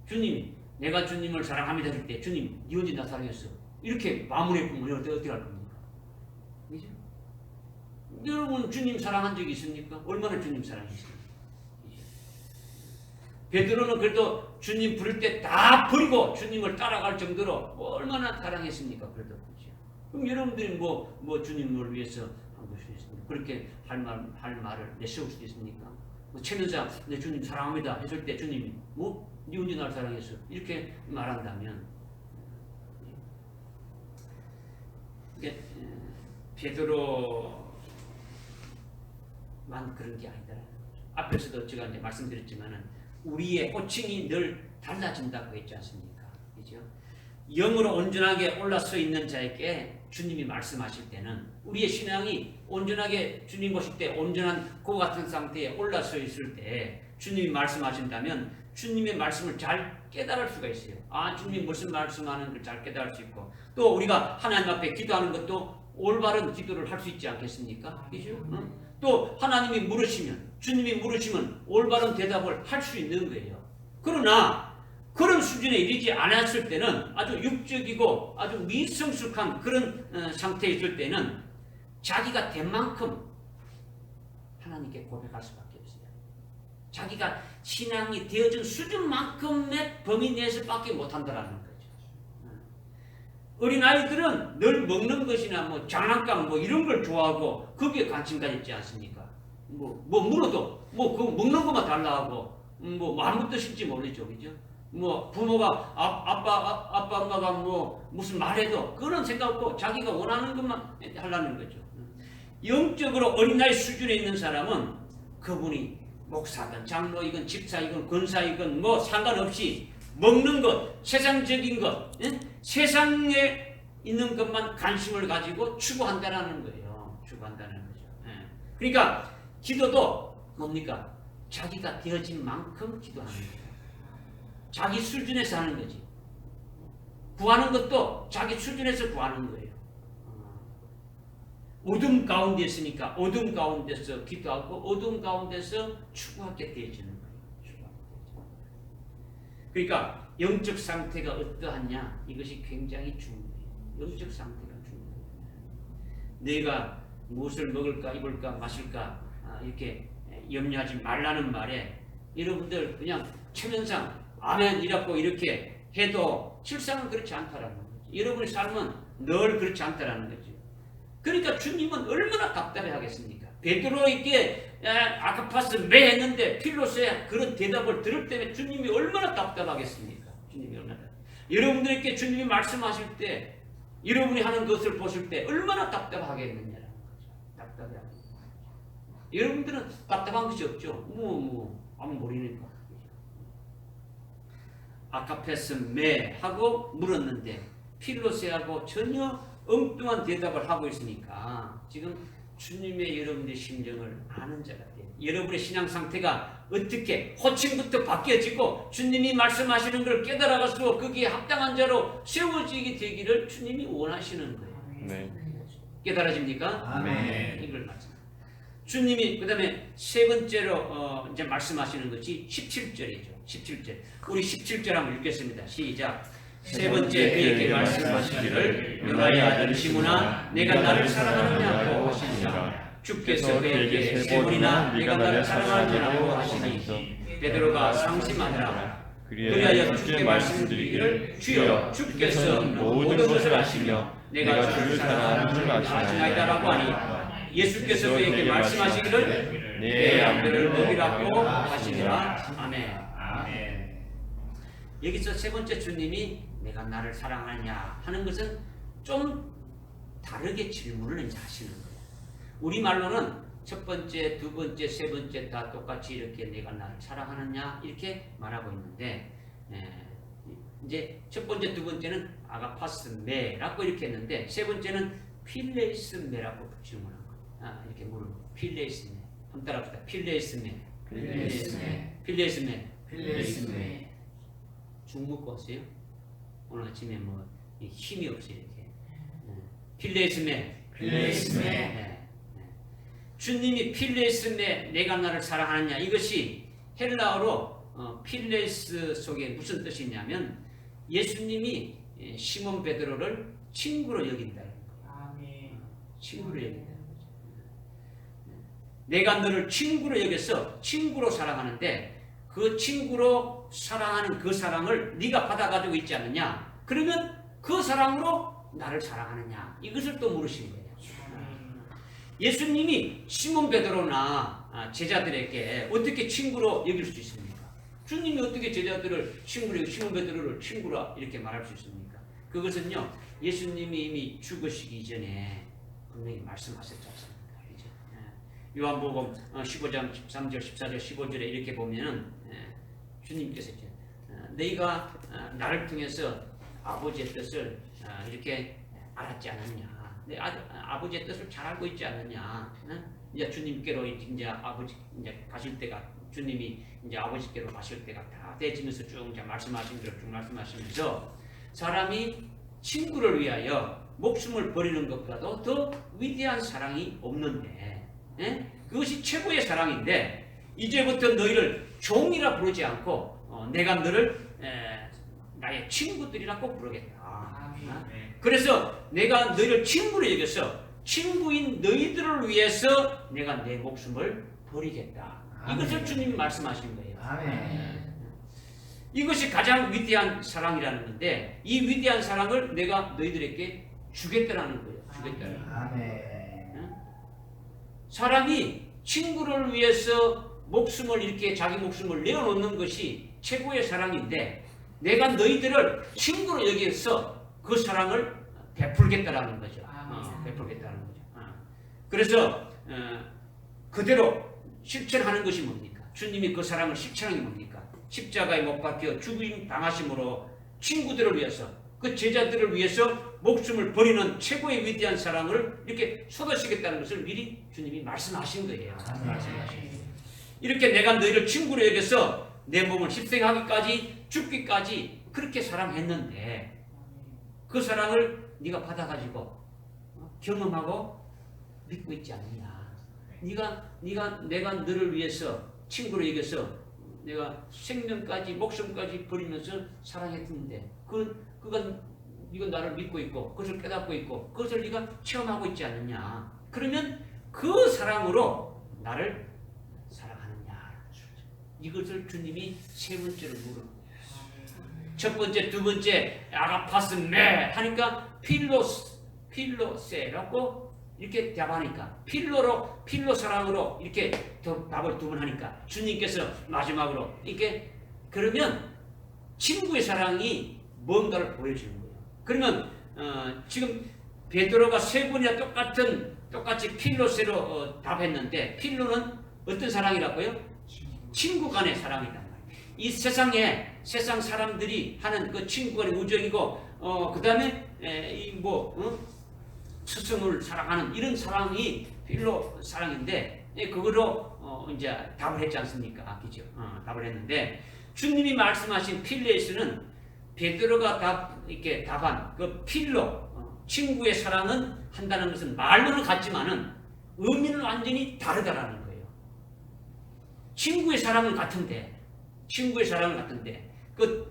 주님, 내가 주님을 사랑합니다 할 때 주님, 니 언제 나 사랑했어? 이렇게 마무리해보면 어떻게 할 겁니까? 그죠? 여러분 주님 사랑한 적이 있습니까? 얼마나 주님 사랑했어요? 베드로는 그래도 주님 부를 때 다 버리고 주님을 따라갈 정도로 얼마나 사랑했습니까? 그래도 그렇죠. 그럼 여러분들이 뭐 주님을 위해서 한 것이 있습니까? 그렇게 할 말을 내세울 수 있습니까? 뭐 최면상 내 주님 사랑합니다 했을 때 주님이 니 언제 날 사랑했어? 이렇게 말한다면 이게 베드로만 그런 게 아니더라. 앞에서도 제가 이제 말씀드렸지만은 우리의 호칭이 늘 달라진다고 했지 않습니까? 그죠? 영으로 온전하게 올라서 있는 자에게 주님이 말씀하실 때는 우리의 신앙이 온전하게 주님 보실 때 온전한 그 같은 상태에 올라서 있을 때 주님이 말씀하신다면 주님의 말씀을 잘 깨달을 수가 있어요. 아, 주님이 무슨 말씀하는 걸 잘 깨달을 수 있고 또 우리가 하나님 앞에 기도하는 것도 올바른 기도를 할 수 있지 않겠습니까? 그죠? 응? 또 하나님이 물으시면 주님이 물으시면 올바른 대답을 할 수 있는 거예요. 그러나 그런 수준에 이르지 않았을 때는 아주 육적이고 아주 미성숙한 그런 상태에 있을 때는 자기가 된 만큼 하나님께 고백할 수밖에 없어요. 자기가 신앙이 되어진 수준만큼의 범위 내에서밖에 못한다라는 거죠. 어린아이들은 늘 먹는 것이나 뭐 장난감 뭐 이런 걸 좋아하고 거기에 관심 가졌지 않습니까? 뭐 물어도 그거 먹는 것만 달라 하고 뭐 아무것도 싫지 모르죠. 그죠? 뭐 부모가 아빠 엄마가 뭐 무슨 말해도 그런 생각 없고 자기가 원하는 것만 하려는 거죠. 영적으로 어린아이 수준에 있는 사람은 그분이 목사건 장로이건 집사이건 권사이건 뭐 상관없이 먹는 것, 세상적인 것, 세상에 있는 것만 관심을 가지고 추구한다는 거예요. 추구한다는 거죠. 그러니까 기도도 뭡니까? 자기가 되어진 만큼 기도하는 거예요. 자기 수준에서 하는 거지. 구하는 것도 자기 수준에서 구하는 거예요. 어둠 가운데 있으니까 어둠 가운데서 기도하고 어둠 가운데서 추구하게 되어지는 거예요. 그러니까 영적 상태가 어떠하냐 이것이 굉장히 중요해요. 영적 상태가 중요해요. 내가 무엇을 먹을까 입을까 마실까 이렇게 염려하지 말라는 말에 여러분들 그냥 최면상 아멘이라고 이렇게 해도 실상은 그렇지 않다라는 거죠. 여러분의 삶은 늘 그렇지 않다라는 거죠. 그러니까 주님은 얼마나 답답해 하겠습니까? 베드로에게 아가파스 매 했는데 필로스의 그런 대답을 들을 때에 주님이 얼마나 답답하겠습니까? 주님이 얼마나 여러분들에게 주님이 말씀하실 때 여러분이 하는 것을 보실 때 얼마나 답답하겠느냐라는 거죠. 답답해. 여러분들은 답답한 것이 없죠. 아무 모르니까. 아가파스 매 하고 물었는데 필로스하고 전혀 엉뚱한 대답을 하고 있으니까 지금 주님의 여러분의 심정을 아는 자가 돼요. 여러분의 신앙 상태가 어떻게 호칭부터 바뀌어지고 주님이 말씀하시는 걸 깨달아가지고 거기에 합당한 자로 세워지게 되기를 주님이 원하시는 거예요. 네. 깨달아집니까? 아멘. 이걸 말씀. 주님이 그 다음에 세 번째로 이제 말씀하시는 것이 17절이죠. 17절. 우리 17절 한번 읽겠습니다. 시작. 세 번째 그에게 말씀하시기를 요나의 아들 시몬아 내가 나를 사랑하느냐고 하시니라. 주께서 그에게 세 번이나 내가 나를 사랑하느냐고 하시니 베드로가 상심하더라. 그리하여 주께 말씀드리기를 주여 주께서 모든 것을 아시며 내가 주를 사랑하는 줄 아시나이다라고 하니 예수께서 그에게 말씀하시기를 내 아들을 먹이라고 하시니라. 아멘. 여기서 세 번째 주님이 내가 나를 사랑하냐 하는 것은 좀 다르게 질문을 이제 하시는 거예요. 우리말로는 첫 번째, 두 번째, 세 번째 다 똑같이 이렇게 내가 나를 사랑하느냐 이렇게 말하고 있는데 이제 첫 번째, 두 번째는 아가파스 메라고 이렇게 했는데 세 번째는 필레이스 메라고 질문한 거예요. 이렇게 물은 필레이스 메. 한번 따라합시다. 필레이스 메. 필레이스 메. 죽 먹고 왔어요? 오늘 아침에 뭐 힘이 없이 이렇게 필레이스메. 주님이 필레스에 내가 나를 사랑하느냐, 이것이 헬라어로 필레스 속에 무슨 뜻이 있냐면 예수님이 시몬 베드로를 친구로 여긴다. 아멘. 친구로 여긴다. 내가 너를 친구로 여겨서 친구로 사랑하는데 그 친구로 사랑하는 그 사랑을 네가 받아가지고 있지 않느냐? 그러면 그 사랑으로 나를 사랑하느냐? 이것을 또 물으신 거예요. 예수님이 시몬 베드로나 제자들에게 어떻게 친구로 여길 수 있습니까? 주님이 어떻게 제자들을 친구로 여기고 시몬 베드로를 친구라 이렇게 말할 수 있습니까? 그것은요, 예수님이 이미 죽으시기 전에 분명히 말씀하셨지 않습니까? 그죠? 요한복음 15장 13절 14절 15절에 이렇게 보면은 주님께서 너희가 나를 통해서 아버지의 뜻을 이렇게 알았지 않느냐? 내 아버지의 뜻을 잘 알고 있지 않느냐? 이제 주님께로 이제 아버지 이제 가실 때가 주님이 이제 아버지께로 가실 때가 다 되지면서 쭉 이제 말씀하신 대로 쭉 말씀하시면서 사람이 친구를 위하여 목숨을 버리는 것보다도 더 위대한 사랑이 없는데, 그것이 최고의 사랑인데 이제부터 너희를 종이라 부르지 않고 내가 너를 나의 친구들이라 꼭 부르겠다. 그래서 내가 너희를 친구로 여겨서 친구인 너희들을 위해서 내가 내 목숨을 버리겠다. 이것을 주님이 말씀하신 거예요. 아멘. 이것이 가장 위대한 사랑이라는 건데 이 위대한 사랑을 내가 너희들에게 주겠다라는 거예요. 주겠다라는 거예요. 아멘. 사람이 친구를 위해서 목숨을 이렇게 자기 목숨을 내어놓는 것이 최고의 사랑인데 내가 너희들을 친구로 여기서 그 사랑을 베풀겠다라는 거죠. 베풀겠다는 거죠. 그래서 그대로 실천하는 것이 뭡니까? 주님이 그 사랑을 실천하는 게 뭡니까? 십자가에 못 박혀 죽임 당하심으로 친구들을 위해서 그 제자들을 위해서 목숨을 버리는 최고의 위대한 사랑을 이렇게 쏟아시겠다는 것을 미리 주님이 말씀하신 거예요. 말씀하신 거예요. 이렇게 내가 너희를 친구로 여겨서 내 몸을 희생하기까지 죽기까지 그렇게 사랑했는데 그 사랑을 네가 받아가지고 경험하고 믿고 있지 않느냐? 내가 너를 위해서 친구로 여겨서 내가 생명까지 목숨까지 버리면서 사랑했는데 네가 나를 믿고 있고 그것을 깨닫고 있고 그것을 네가 체험하고 있지 않느냐? 그러면 그 사랑으로 나를 사랑하느냐? 이것을 주님이 세 번째로 물은 거예요. 첫 번째, 두 번째 아가파스 메 하니까 필로세라고 이렇게 답하니까 필로 사랑으로 이렇게 답을 두 번 하니까 주님께서 마지막으로 이렇게 그러면 친구의 사랑이 뭔가를 보여주는 거예요. 그러면 지금 베드로가 세 번이나 똑같이 필로세로 답했는데 필로는 어떤 사랑이라고요? 친구 간의 사랑이란 말이에요. 이 세상 사람들이 하는 그 친구 간의 우정이고 그 다음에 스승을 사랑하는 이런 사랑이 필로 사랑인데 그거로 이제 답을 했지 않습니까? 그죠? 답을 했는데 주님이 말씀하신 필레스는 베드로가 이렇게 답한 그 필로 친구의 사랑은 한다는 것은 말로는 같지만은 의미는 완전히 다르다라는 거예요. 친구의 사랑은 같은데 그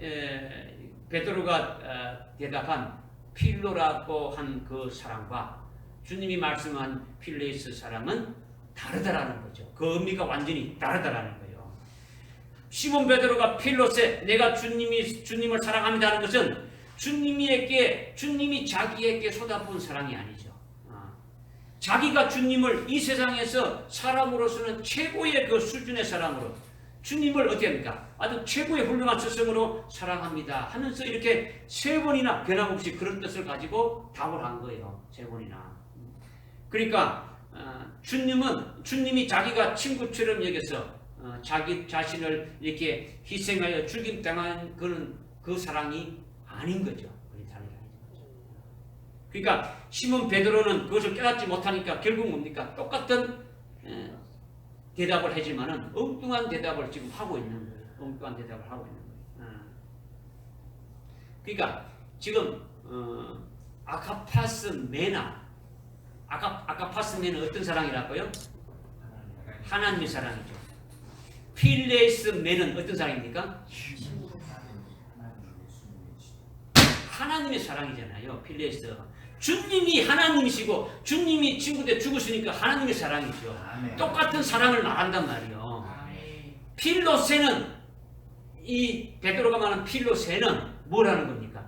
베드로가 대답한 필로라고 한 그 사랑과 주님이 말씀한 필레스 사랑은 다르다라는 거죠. 그 의미가 완전히 다르다라는 거예요. 시몬 베드로가 필로세 내가 주님을 사랑합니다 하는 것은 주님이 자기에게 쏟아부은 사랑이 아니죠. 자기가 주님을 이 세상에서 사람으로서는 최고의 그 수준의 사랑으로 주님을 어떻게 합니까? 아주 최고의 훌륭한 스승으로 사랑합니다 하면서 이렇게 세 번이나 변함없이 그런 뜻을 가지고 답을 한 거예요. 세 번이나. 그러니까 주님이 자기가 친구처럼 여겨서 자기 자신을 이렇게 희생하여 죽임당한 그 사랑이 아닌 거죠. 그러니까 시몬 베드로는 그것을 깨닫지 못하니까 결국 뭡니까? 똑같은 대답을 하지만은 엉뚱한 대답을 지금 하고 있는 거예요. 엉뚱한 대답을 하고 있는 거예요. 그러니까 지금 아가파스 메는 어떤 사랑이라고요? 하나님의 사랑이죠. 필레스 맨은 어떤 사랑입니까? 하나님의 사랑이잖아요. 필레스. 주님이 하나님이시고 주님이 친구 때 죽으시니까 하나님의 사랑이죠. 아멘. 똑같은 사랑을 말한단 말이에요. 필로세는 이 베드로가 말하는 필로세는 뭐라는 겁니까?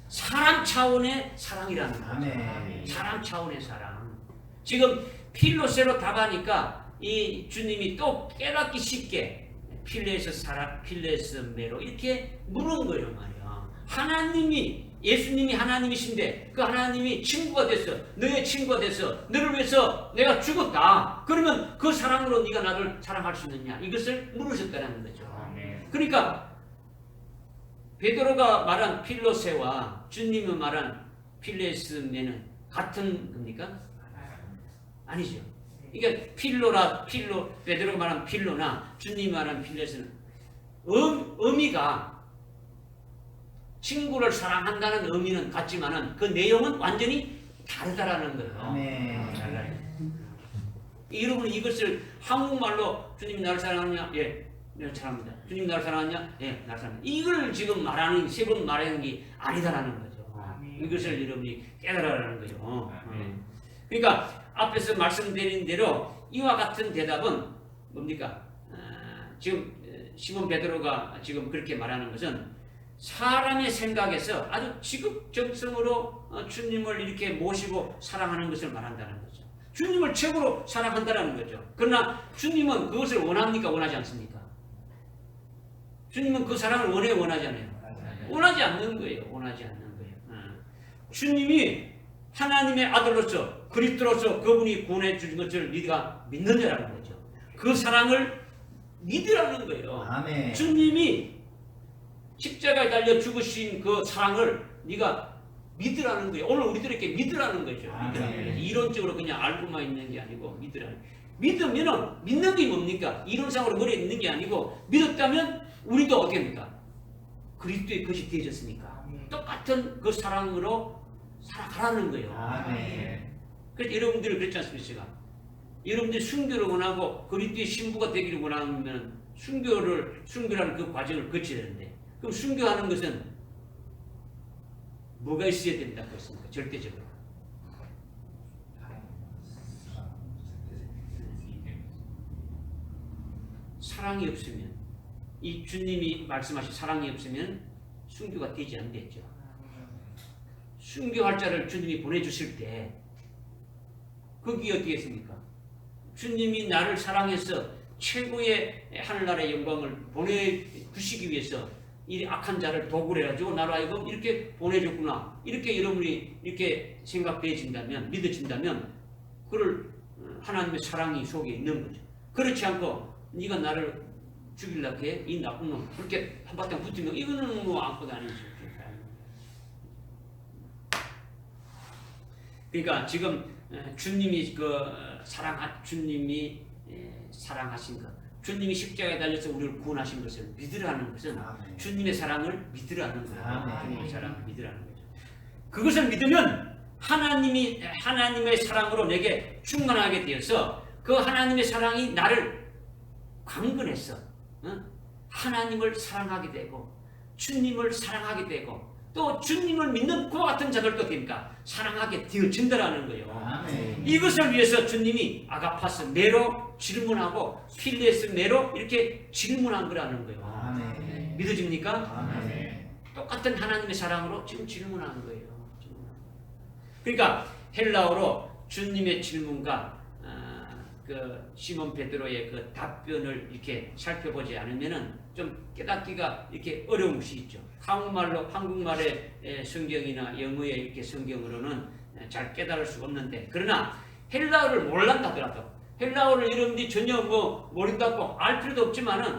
사람 차원의 사랑이라는 거죠. 아멘. 사람 차원의 사랑. 지금 필로세로 답하니까 이 주님이 또 깨닫기 쉽게 필레스 사랑, 필레스 메로 이렇게 물은 거예요 말이야. 하나님이 예수님이 하나님이신데 그 하나님이 친구가 됐어. 너의 친구가 됐어. 너를 위해서 내가 죽었다. 그러면 그 사랑으로 네가 나를 사랑할 수 있느냐? 이것을 물으셨다는 거죠. 그러니까 베드로가 말한 필로세와 주님이 말한 필레스메는 같은 겁니까? 아니죠. 그러니까 베드로가 말한 필로나 주님이 말한 필레스는 의미가 친구를 사랑한다는 의미는 같지만은 그 내용은 완전히 다르다라는 거예요. 아멘. 달라요. 여러분 이것을 한국말로 주님이 나를 사랑하느냐? 예, 나를 사랑합니다. 주님이 나를 사랑하느냐? 예, 나를 사랑합니다. 이걸 지금 말하는 세 번 말하는 게 아니다라는 거죠. 이것을 여러분이 깨달아라는 거죠. 그러니까 앞에서 말씀드린 대로 이와 같은 대답은 뭡니까? 지금 시몬 베드로가 지금 그렇게 말하는 것은 사람의 생각에서 아주 지극정성으로 주님을 이렇게 모시고 사랑하는 것을 말한다는 거죠. 주님을 최고로 사랑한다는 거죠. 그러나 주님은 그것을 원합니까? 원하지 않습니까? 주님은 그 사랑을 원하지 않아요. 원하지 않는 거예요. 원하지 않는 거예요. 주님이 하나님의 아들로서 그리스도로서 그분이 구원해 주신 것을 네가 믿느냐라는 거죠. 그 사랑을 믿으라는 거예요. 아멘. 주님이 십자가에 달려 죽으신 그 사랑을 네가 믿으라는 거예요. 오늘 우리들에게 믿으라는 거죠. 믿으라는 이론적으로 그냥 알고만 있는 게 아니고 믿으라는. 믿으면은 믿는 게 뭡니까? 이론상으로 머리에 있는 게 아니고 믿었다면 우리도 어떻게 합니까? 그리스도의 것이 되어졌으니까 똑같은 그 사랑으로 살아가라는 거예요. 아멘. 그래서 여러분들이 그랬지 않습니까? 여러분들이 순교를 원하고 그리스도의 신부가 되기를 원하면 순교라는 그 과정을 거쳐야 되는데 그럼 순교하는 것은 뭐가 있어야 된다고 했습니까? 절대적으로. 사랑이 없으면 이 주님이 말씀하신 사랑이 없으면 순교가 되지 않겠죠. 순교할 자를 주님이 보내주실 때 그게 어떻게 했습니까? 주님이 나를 사랑해서 최고의 하늘나라의 영광을 보내주시기 위해서 이 악한 자를 도구를 해가지고 나로 하여금 이렇게 보내줬구나. 이렇게 여러분이 이렇게 생각되어진다면, 믿어진다면 그를 하나님의 사랑이 속에 있는 거죠. 그렇지 않고 네가 나를 죽이려고 해? 이 나쁜 놈. 그렇게 한바탕 붙으면 이거는 뭐 아무것도 아니죠. 그러니까 지금 주님이 주님이 사랑하신 것, 주님이 십자가에 달려서 우리를 구원하신 것을 믿으라는 것은 아멘. 주님의 사랑을 믿으라는 거예요. 아멘. 주님의 사랑을 믿으라는 거죠. 그것을 믿으면 하나님의 사랑으로 내게 충만하게 되어서 그 하나님의 사랑이 나를 강건해서 하나님을 사랑하게 되고 주님을 사랑하게 되고 또 주님을 믿는 그와 같은 자들도 됩니까? 사랑하게 되어진다라는 거예요. 아멘. 이것을 위해서 주님이 아가파스 메로 질문하고 필레스 메로 이렇게 질문한 거라는 거예요. 아멘. 믿어집니까? 아멘. 똑같은 하나님의 사랑으로 지금 질문하는 거예요. 그러니까 헬라어로 주님의 질문과 그 시몬 베드로의 그 답변을 이렇게 살펴보지 않으면은 좀 깨닫기가 이렇게 어려운 것이 있죠. 한국말의 성경이나 영어의 이렇게 성경으로는 잘 깨달을 수가 없는데 그러나 헬라어를 몰란다 하더라도 헬라어를 여러분들이 전혀 모른다고 알 필요도 없지만은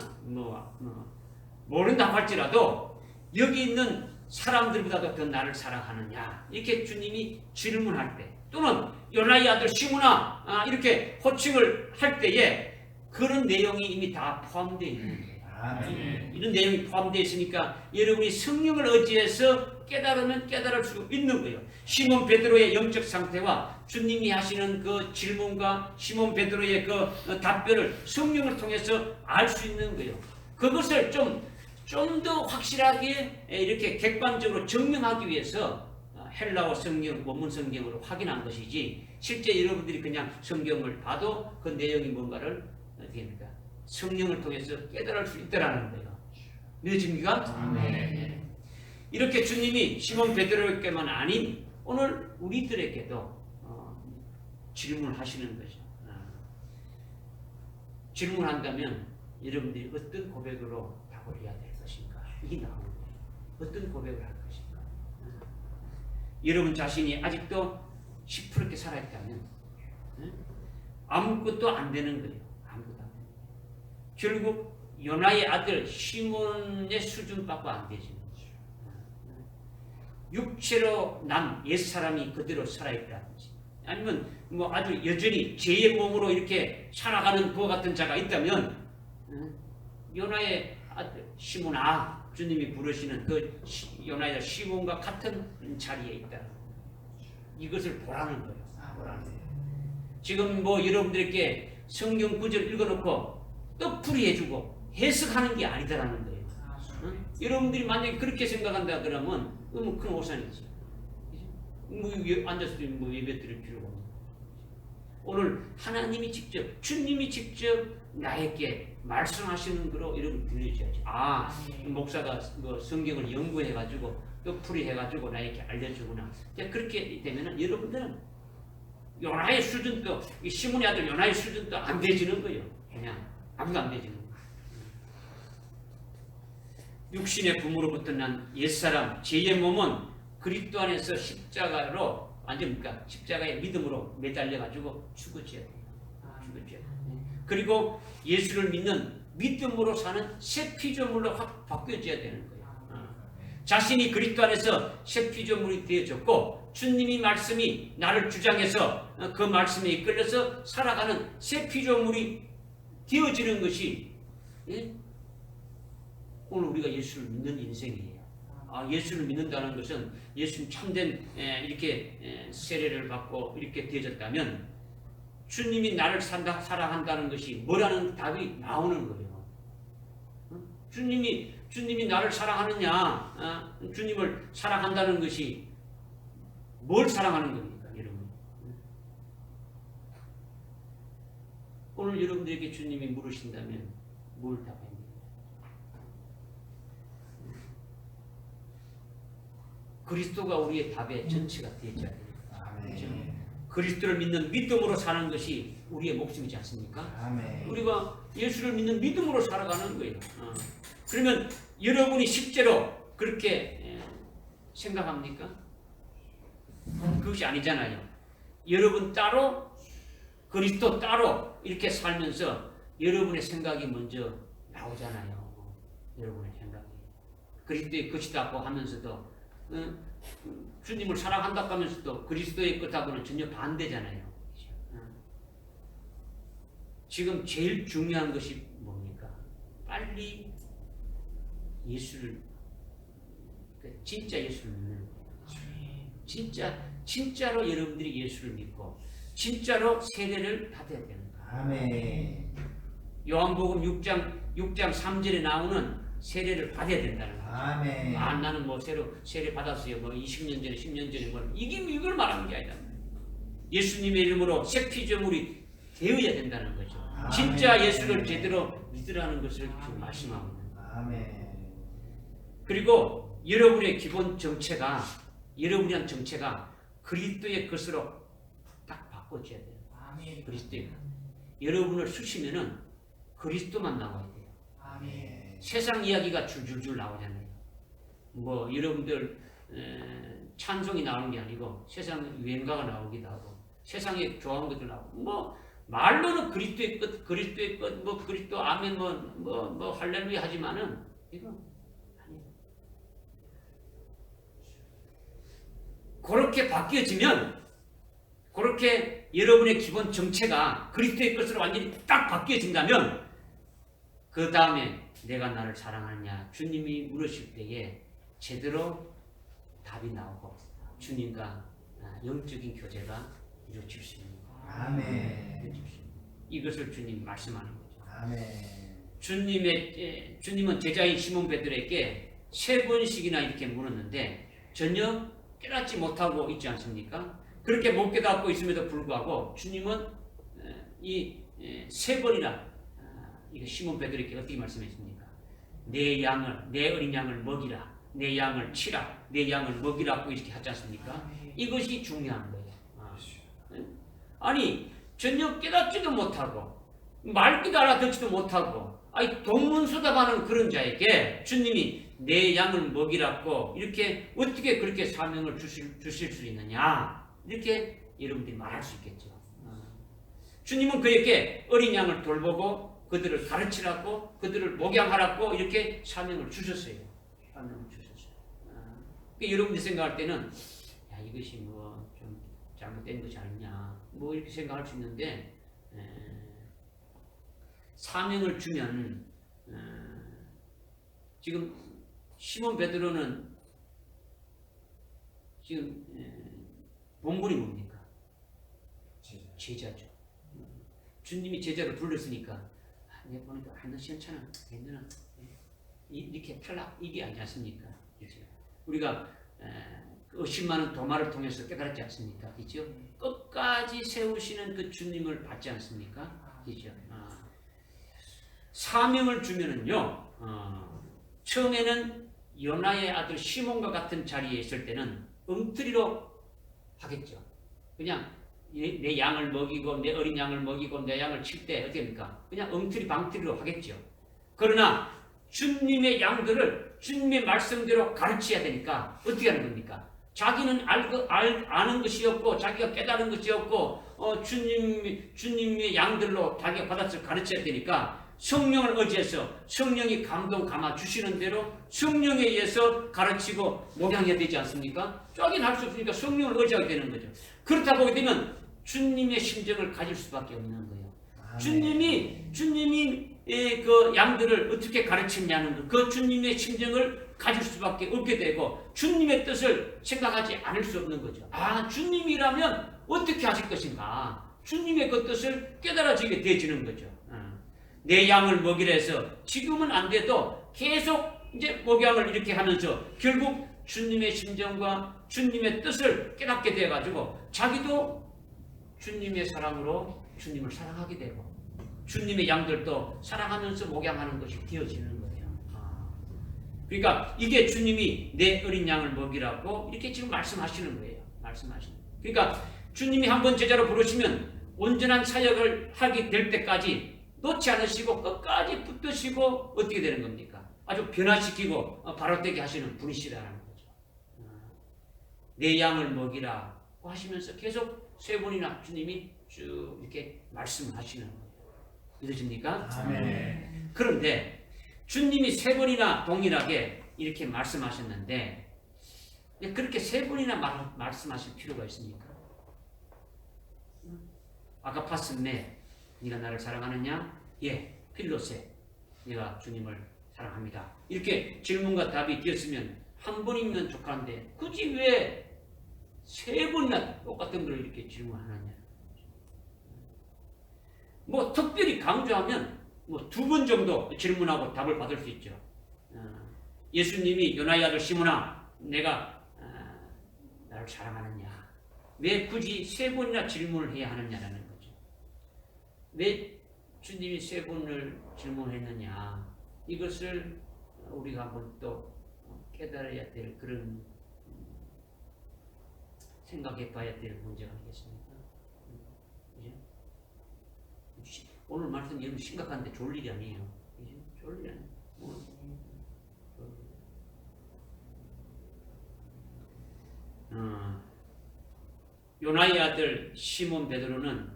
모른다고 할지라도 여기 있는 사람들보다도 더 나를 사랑하느냐 이렇게 주님이 질문할 때 또는 요나의 아들 시므나 이렇게 호칭을 할 때에 그런 내용이 이미 다 포함되어 있는 거예요. 아멘. 이런 내용이 포함되어 있으니까 여러분이 성령을 의지해서 깨달으면 깨달을 수 있는 거예요. 시몬 베드로의 영적 상태와 주님이 하시는 그 질문과 시몬 베드로의 그 답변을 성령을 통해서 알 수 있는 거예요. 그것을 좀 더 확실하게 이렇게 객관적으로 증명하기 위해서 헬라어 성경, 원문 성경으로 확인한 것이지, 실제 여러분들이 그냥 성경을 봐도 그 내용이 뭔가를 어떻게 합니까? 성령을 통해서 깨달을 수 있다라는 거예요. 믿어집니까? 아멘. 이렇게 주님이 시몬 베드로에게만 아닌 오늘 우리들에게도 질문을 하시는 거죠. 질문한다면 여러분들이 어떤 고백으로 답을 해야 될 것인가? 이게 나오는 거예요. 어떤 고백을 할 것인가? 여러분 자신이 아직도 시퍼렇게 살아있다면 아무것도 안 되는 거예요. 아무것도 안 되는 거예요. 결국 요나의 아들 시몬의 수준밖에 안 되지. 육체로 난 옛사람이 그대로 살아있다든지, 아니면 뭐 아주 여전히 죄의 몸으로 이렇게 살아가는 그와 같은 자가 있다면 요나의 아들 시몬아, 주님이 부르시는 그 요나의 시몬과 같은 자리에 있다. 이것을 보라는 거예요. 지금 뭐 여러분들에게 성경 구절 읽어놓고 떡풀이 해주고 해석하는 게 아니다라는 거예요. 여러분들이 만약에 그렇게 생각한다 그러면 큰 오산이지. 뭐 앉아서 뭐 예배 드릴 필요가 없는. 오늘 하나님이 직접, 주님이 직접 나에게 말씀하시는 거로 여러분 들려줘야지. 아, 목사가 뭐 성경을 연구해가지고 떡풀이 해가지고 나에게 알려주구나. 그렇게 되면은 여러분들은 요나의 수준도, 이 시몬의 아들 요나의 수준도 안 되지는 거예요. 그냥 아무도 안 되지는 거예요. 육신의 부모로부터 난 옛사람, 죄의 몸은 그리스도 안에서 십자가로 완전 그러니까 십자가의 믿음으로 매달려가지고 죽어져야 돼요. 죽어져야 돼요. 그리고 예수를 믿는 믿음으로 사는 새 피조물로 확 바뀌어져야 되는 거예요. 자신이 그리스도 안에서 새 피조물이 되어졌고 주님이 말씀이 나를 주장해서 그 말씀에 이끌려서 살아가는 새 피조물이 되어지는 것이 오늘 우리가 예수를 믿는 인생이에요. 예수를 믿는다는 것은 예수님 참된 이렇게 세례를 받고 이렇게 되어졌다면 주님이 나를 사랑한다는 것이 뭐라는 답이 나오는 거예요. 주님이 나를 사랑하느냐, 주님을 사랑한다는 것이 뭘 사랑하는 겁니까, 여러분? 오늘 여러분들에게 주님이 물으신다면 뭘 답합니까? 그리스도가 우리의 답의 전체가 되어야 돼요. 그렇죠? 그리스도를 믿는 믿음으로 사는 것이 우리의 목숨이지 않습니까? 아멘. 우리가 예수를 믿는 믿음으로 살아가는 거예요. 그러면 여러분이 실제로 그렇게 생각합니까? 그것이 아니잖아요. 여러분 따로 그리스도 따로 이렇게 살면서 여러분의 생각이 먼저 나오잖아요. 여러분의 생각이 그리스도의 것이다고 하면서도 주님을 사랑한다고 하면서도 그리스도의 것하고는 전혀 반대잖아요. 지금 제일 중요한 것이 뭡니까? 빨리 예수를, 진짜 예수를 믿는 거예요. 진짜로 여러분들이 예수를 믿고 진짜로 세례를 받아야 되는 거예요. 아멘. 요한복음 6장 3절에 나오는 세례를 받아야 된다는 거죠. 아멘. 나는 뭐 세례 받았어요. 뭐 20년 전에 10년 전에 뭐 이걸 말하는 게 아니다. 예수님의 이름으로 새 피조물이 되어야 된다는 거죠. 아멘. 진짜 예수를 제대로 믿으라는 것을 지금 말씀하고 있는 거예요. 아멘. 그리고 여러분의 기본 정체가, 여러분의 정체가 그리스도의 것으로 딱 바꿔줘야 돼요. 그리스도의 것. 여러분을 쓰시면은 그리스도만 나와야 돼요. 아멘. 세상 이야기가 줄줄줄 나오잖아요. 뭐 여러분들 찬송이 나오는 게 아니고 세상 유행가가 나오기도 하고 세상에 좋아하는 것들 나오고 뭐 말로는 그리스도의 것, 뭐 그리스도 아멘 뭐 할렐루야 하지만은 이거 아니에요. 그렇게 바뀌어지면, 그렇게 여러분의 기본 정체가 그리스도의 것으로 완전히 딱 바뀌어진다면 그 다음에 내가 나를 사랑하느냐 주님이 물으실 때에 제대로 답이 나오고 주님과 영적인 교제가 이루어질 수 있는 거예요. 아멘. 이것을 주님 말씀하는 거죠. 아멘. 주님은 제자인 시몬 베드로에게 3번씩이나 이렇게 물었는데 전혀 깨닫지 못하고 있지 않습니까? 그렇게 못 깨닫고 있음에도 불구하고 주님은 이 3번이나 이거 시몬 베드로에게 어떻게 말씀했습니까? 내 어린 양을 먹이라, 내 양을 치라, 내 양을 먹이라고 이렇게 하지 않습니까? 이것이 중요한 거예요. 아니 전혀 깨닫지도 못하고 말귀도 알아듣지도 못하고 동문서답하는 그런 자에게 주님이 내 양을 먹이라고 이렇게 어떻게 그렇게 사명을 주실 수 있느냐 이렇게 여러분들이 말할 수 있겠죠. 주님은 그에게 어린 양을 돌보고 그들을 가르치라고 그들을 목양하라고 이렇게 사명을 주셨어요. 여러분들이 생각할 때는 야, 이것이 뭐 좀 잘못된 것이 아니냐 뭐 이렇게 생각할 수 있는데 사명을 주면 지금 시몬 베드로는 지금 본분이 뭡니까? 제자죠. 주님이 제자로 불렀으니까 내가 보니까 너 시원찮아. 너는 이렇게 탈락 이게 아니지 않습니까? 그렇죠? 우리가 10만 원 도마를 통해서 깨달았지 않습니까? 그렇죠? 끝까지 세우시는 그 주님을 받지 않습니까? 그렇죠? 사명을 주면은요, 처음에는 요나의 아들 시몬과 같은 자리에 있을 때는 엉터리로 하겠죠. 그냥 내 양을 먹이고 내 어린 양을 먹이고 내 양을 칠 때 어떻게 합니까? 그냥 엉터리 방터리로 하겠죠. 그러나 주님의 양들을 주님의 말씀대로 가르쳐야 되니까 어떻게 하는 겁니까? 자기는 아는 것이 없고 자기가 깨달은 것이 없고 주님의 양들로 자기가 받아서 가르쳐야 되니까 성령을 의지해서 성령이 감동 감아 주시는 대로 성령에 의해서 가르치고 목양해야 되지 않습니까? 자기는 할 수 없으니까 성령을 의지하게 되는 거죠. 그렇다 보게 되면 주님의 심정을 가질 수밖에 없는 거예요. 주님이 그 양들을 어떻게 가르쳤냐는 그 주님의 심정을 가질 수밖에 없게 되고 주님의 뜻을 생각하지 않을 수 없는 거죠. 주님이라면 어떻게 하실 것인가? 주님의 그 뜻을 깨달아지게 되어지는 거죠. 내 양을 먹이라 해서 지금은 안 돼도 계속 이제 목양을 이렇게 하면서 결국 주님의 심정과 주님의 뜻을 깨닫게 돼가지고 자기도 주님의 사랑으로 주님을 사랑하게 되고 주님의 양들도 사랑하면서 목양하는 것이 되어지는 거예요. 그러니까 이게 주님이 내 어린 양을 먹이라고 이렇게 지금 말씀하시는 거예요. 그러니까 주님이 한번 제자로 부르시면 온전한 사역을 하게 될 때까지 놓지 않으시고 끝까지 붙드시고 어떻게 되는 겁니까? 아주 변화시키고 바로되게 하시는 분이시라는 거죠. 내 양을 먹이라고 하시면서 계속 3번이나 주님이 쭉 이렇게 말씀하시는 거예요. 믿으십니까? 아멘. 그런데 주님이 3번이나 동일하게 이렇게 말씀하셨는데 그렇게 3번이나 말씀하실 필요가 있습니까? 아가파스메 네가 나를 사랑하느냐? 예, 필로세 내가 주님을 사랑합니다. 이렇게 질문과 답이 되었으면 한 번이면 족한데 굳이 왜 3번이나 똑같은 걸 이렇게 질문하느냐? 뭐 특별히 강조하면 뭐 2번 정도 질문하고 답을 받을 수 있죠. 예수님이 요나의 아들 시몬아 내가 나를 사랑하느냐? 왜 굳이 3번이나 질문을 해야 하느냐라는 거죠. 왜 주님이 3번을 질문했느냐? 이것을 우리가 한번 또 깨달아야 될 그런 생각해 봐야 될 문제가 아니겠습니까? 그죠? 오늘 말씀 여러분 심각한데 좋을 일이 아니에요. 그죠? 좋을 일이 아니에요. 요나의 아들 시몬 베드로는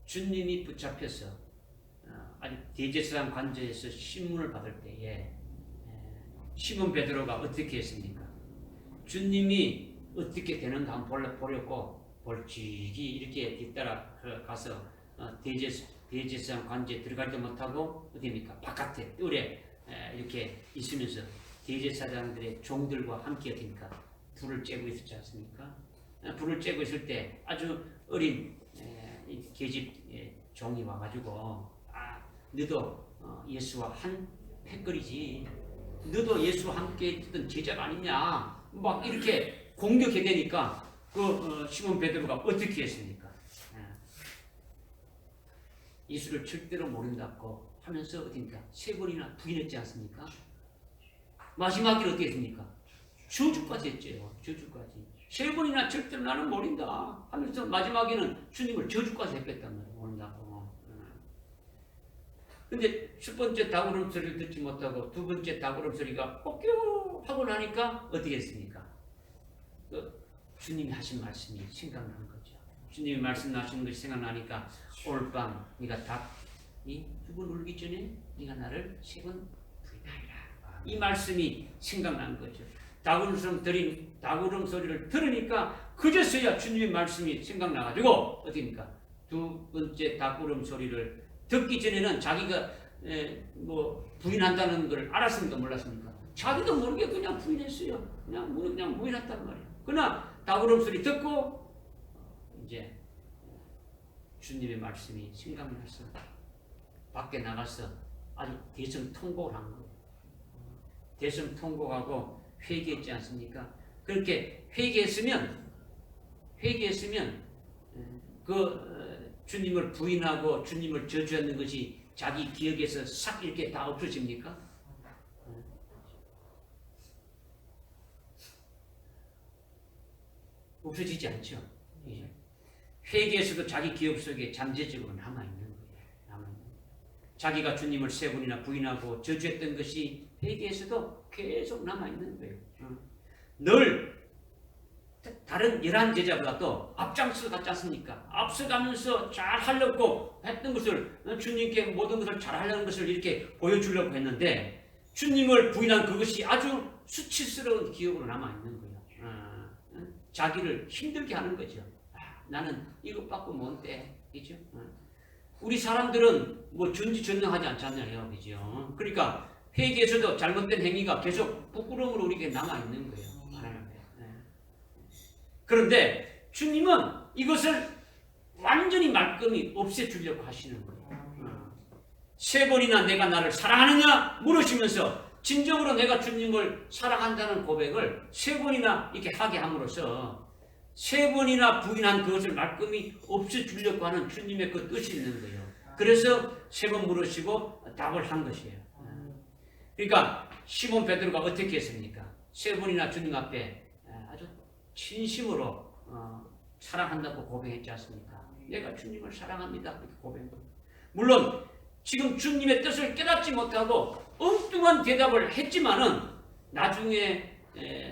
주님이 붙잡혀서 아주 대제사장 관저에서 신문을 받을 때에 시몬 베드로가 어떻게 했습니까? 주님이 어떻게 되는가 한번 보려고 벌칙이 이렇게 뒤따라 가서 대제사장 관제에 들어가지도 못하고 어디입니까? 바깥에 뜰에 이렇게 있으면서 대제사장들의 종들과 함께 어디입니까? 불을 쬐고 있었지 않습니까? 불을 쬐고 있을 때 아주 어린 계집 종이 와가지고 너도 예수와 한 패거리지, 너도 예수와 함께 있던 제자가 아니냐, 막 이렇게 공격해 대니까 시몬 베드로가 어떻게 했습니까? 예수를 절대로 모른다고 하면서 어디입니까? 3번이나 부인했지 않습니까? 마지막에 어떻게 했습니까? 저주까지 했죠. 저주까지. 3번이나 절대로 나는 모른다 하면서 마지막에는 주님을 저주까지 했겠단 말이에요. 모른다고. 근데 첫 번째 다구름 소리를 듣지 못하고 두 번째 다구름 소리가 뽀껴 하고 나니까 어떻게 했습니까? 주님이 하신 말씀이 생각나는 거죠. 주님이 말씀하시는 것이 생각나니까 오늘 밤 네가 닭이 2번 울기 전에 네가 나를 3번 부인하리라. 이 말씀이 생각나는 거죠. 다구름 소리를 들으니까 그제서야 주님의 말씀이 생각나가지고 어디입니까? 두 번째 다구름 소리를 듣기 전에는 자기가 부인한다는 걸 알았습니까? 몰랐습니까? 자기도 모르게 그냥 부인했어요. 그냥 부인했단 말이에요. 그러나 다구름 소리 듣고 이제 주님의 말씀이 생각나서 밖에 나가서 아주 대성통곡을 한 거예요. 대성통곡하고 회개했지 않습니까? 그렇게 회개했으면 주님을 부인하고 주님을 저주하는 것이 자기 기억에서 싹 이렇게 다 없어집니까? 없어지지 않죠. 회개에서도 자기 기억 속에 잠재적으로 남아있는 거예요. 자기가 주님을 3번이나 부인하고 저주했던 것이 회개에서도 계속 남아있는 거예요. 늘 다른 11제자보다도 앞장서 갔지 않습니까? 앞서가면서 잘 하려고 했던 것을, 주님께 모든 것을 잘 하려는 것을 이렇게 보여주려고 했는데 주님을 부인한 그것이 아주 수치스러운 기억으로 남아있는 거예요. 자기를 힘들게 하는 거죠. 나는 이것 받고 뭔데, 그죠? 우리 사람들은 전지전능하지 않잖아요, 그죠? 그러니까 회개에서도 잘못된 행위가 계속 부끄러움으로 우리에게 남아있는 거예요. 그런데 주님은 이것을 완전히 말끔히 없애주려고 하시는 거예요. 3번이나 내가 나를 사랑하느냐 물으시면서 진정으로 내가 주님을 사랑한다는 고백을 3번이나 이렇게 하게 함으로써 3번이나 부인한 그것을 말끔히 없애주려고 하는 주님의 그 뜻이 있는 거예요. 그래서 3번 물으시고 답을 한 것이에요. 그러니까 시몬 베드로가 어떻게 했습니까? 3번이나 주님 앞에 아주 진심으로 사랑한다고 고백했지 않습니까? 내가 주님을 사랑합니다. 그렇게 고백했고, 물론 지금 주님의 뜻을 깨닫지 못하고 엉뚱한 대답을 했지만은 나중에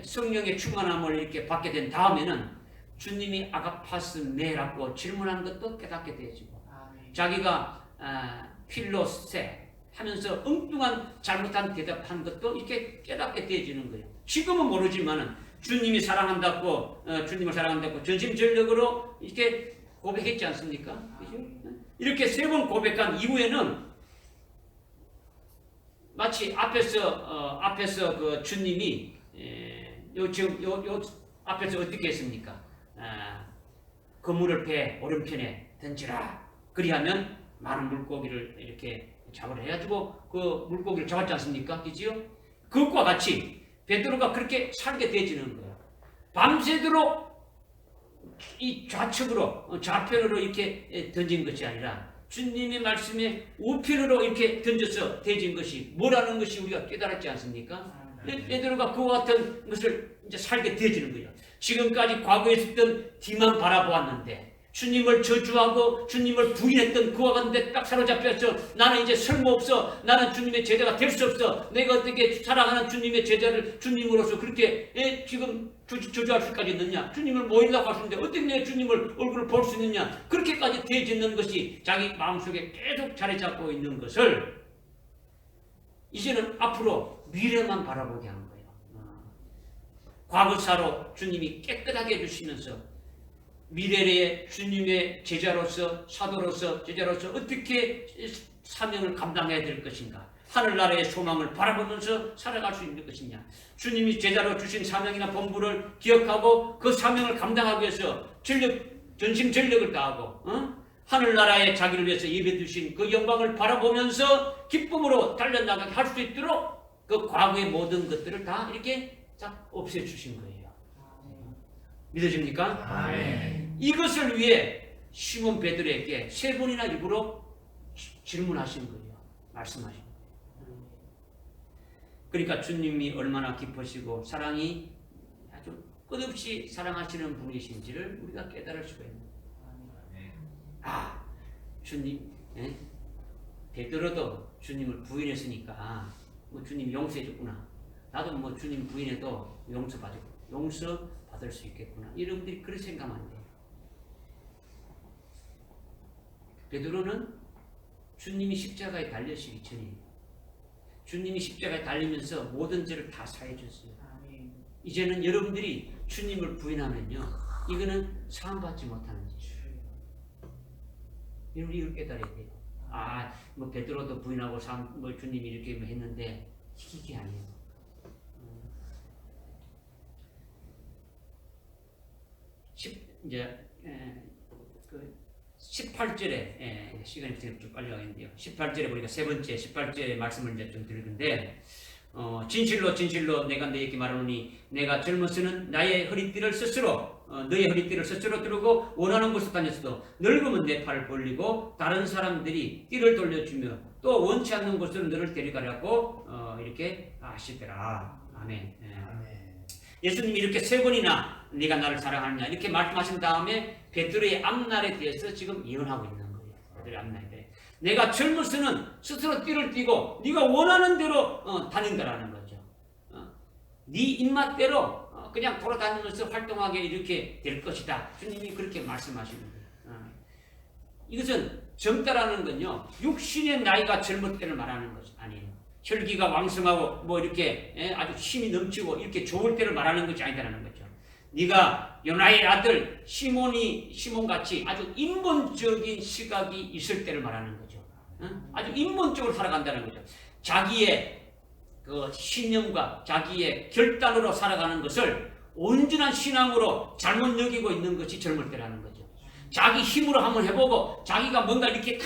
성령의 충만함을 이렇게 받게 된 다음에는 주님이 아가파스 메라고 질문한 것도 깨닫게 되어지고, 자기가 필로세 하면서 엉뚱한 잘못한 대답한 것도 이렇게 깨닫게 되어지는 거예요. 지금은 모르지만은 주님이 사랑한다고, 주님을 사랑한다고 전심전력으로 이렇게 고백했지 않습니까? 그죠? 이렇게 3번 고백한 이후에는 마치 앞에서 그 주님이 지금 앞에서 어떻게 했습니까? 그물을 배 오른편에 던지라. 그리하면 많은 물고기를 이렇게 잡으라 해가지고 그 물고기를 잡았지 않습니까? 그지요? 그것과 같이 베드로가 그렇게 살게 되어지는 거예요. 밤새도록 이 좌편으로 이렇게 던진 것이 아니라 주님의 말씀에 우편으로 이렇게 던져서 되어진 것이 뭐라는 것이 우리가 깨달았지 않습니까? 베드로가 그와 같은 것을 이제 살게 되어지는 거예요. 지금까지 과거에 있었던 뒤만 바라보았는데 주님을 저주하고 주님을 부인했던 그와 같은데 딱 사로잡혀서 나는 이제 쓸모없어, 나는 주님의 제자가 될 수 없어, 내가 어떻게 사랑하는 주님의 제자를 주님으로서 그렇게 지금 저주할 수까지 있느냐, 주님을 모이려고 하시는데 어떻게 내 주님을 얼굴을 볼 수 있느냐, 그렇게까지 되어지는 것이 자기 마음속에 계속 자리 잡고 있는 것을 이제는 앞으로 미래만 바라보게 하는 거예요. 과거사로 주님이 깨끗하게 해주시면서 미래의 주님의 제자로서 사도로서 제자로서 어떻게 사명을 감당해야 될 것인가? 하늘나라의 소망을 바라보면서 살아갈 수 있는 것이냐? 주님이 제자로 주신 사명이나 본부를 기억하고 그 사명을 감당하기 위해서 전심전력을 다하고 하늘나라에 자기를 위해서 예배두신 그 영광을 바라보면서 기쁨으로 달려나가게 할 수 있도록 그 과거의 모든 것들을 다 이렇게 다 없애주신 거예요. 믿어집니까? 아멘. 이것을 위해 시몬 베드로에게 3번이나 일부러 질문하신 거예요. 말씀하신 거예요. 그러니까 주님이 얼마나 기쁘시고 사랑이 아주 끝없이 사랑하시는 분이신지를 우리가 깨달을 수가 있는 거예요. 아, 주님, 베드로도 주님을 부인했으니까 뭐 주님 용서해줬구나. 나도 뭐 주님 부인해도 용서받을 수 있겠구나. 여러분들이 그렇게 생각하면 안 돼요. 베드로는 주님이 십자가에 달려시기 전에 주님이 십자가에 달리면서 모든 죄를 다 사해줬어요. 이제는 여러분들이 주님을 부인하면요, 이거는 사함받지 못하는 짓이에요. 여러분이 이걸 깨달아야 돼요. 아, 뭐 베드로도 부인하고 뭐 주님이 이렇게 했는데 이게 아니에요. 이제 그 18절에 시간이 좀 빨리 가겠는데요. 18절에 보니까 3번째 18절의 말씀을 이제 좀 드릴 건데, 진실로 진실로 내가 너에게 말하노니 내가 젊어서는 나의 허리띠를 스스로 너의 허리띠를 스스로 두르고 원하는 곳에 다녔어도 늙으면 내 팔을 벌리고 다른 사람들이 띠를 돌려주며 또 원치 않는 곳으로 너를 데려가려고 이렇게 하시더라. 아멘. 아멘. 예수님이 이렇게 3번이나 네가 나를 사랑하느냐 이렇게 말씀하신 다음에 베드로의 앞날에 대해서 지금 예언하고 있는 거예요. 베드로의 앞날에 대해 내가 젊어서는 스스로 띠를 띠고 네가 원하는 대로 다닌다라는 거죠. 네 입맛대로 그냥 돌아다니면서 활동하게 이렇게 될 것이다. 주님이 그렇게 말씀하시는 거예요. 이것은 젊다라는 건요, 육신의 나이가 젊을 때를 말하는 것이 아니에요. 혈기가 왕성하고 뭐 이렇게 아주 힘이 넘치고 이렇게 좋을 때를 말하는 것이 아니다라는 거죠. 네가 요나의 아들 시몬같이 아주 인본적인 시각이 있을 때를 말하는 거죠. 아주 인본적으로 살아간다는 거죠. 자기의 그 신념과 자기의 결단으로 살아가는 것을 온전한 신앙으로 잘못 여기고 있는 것이 젊을 때라는 거죠. 자기 힘으로 한번 해보고 자기가 뭔가 이렇게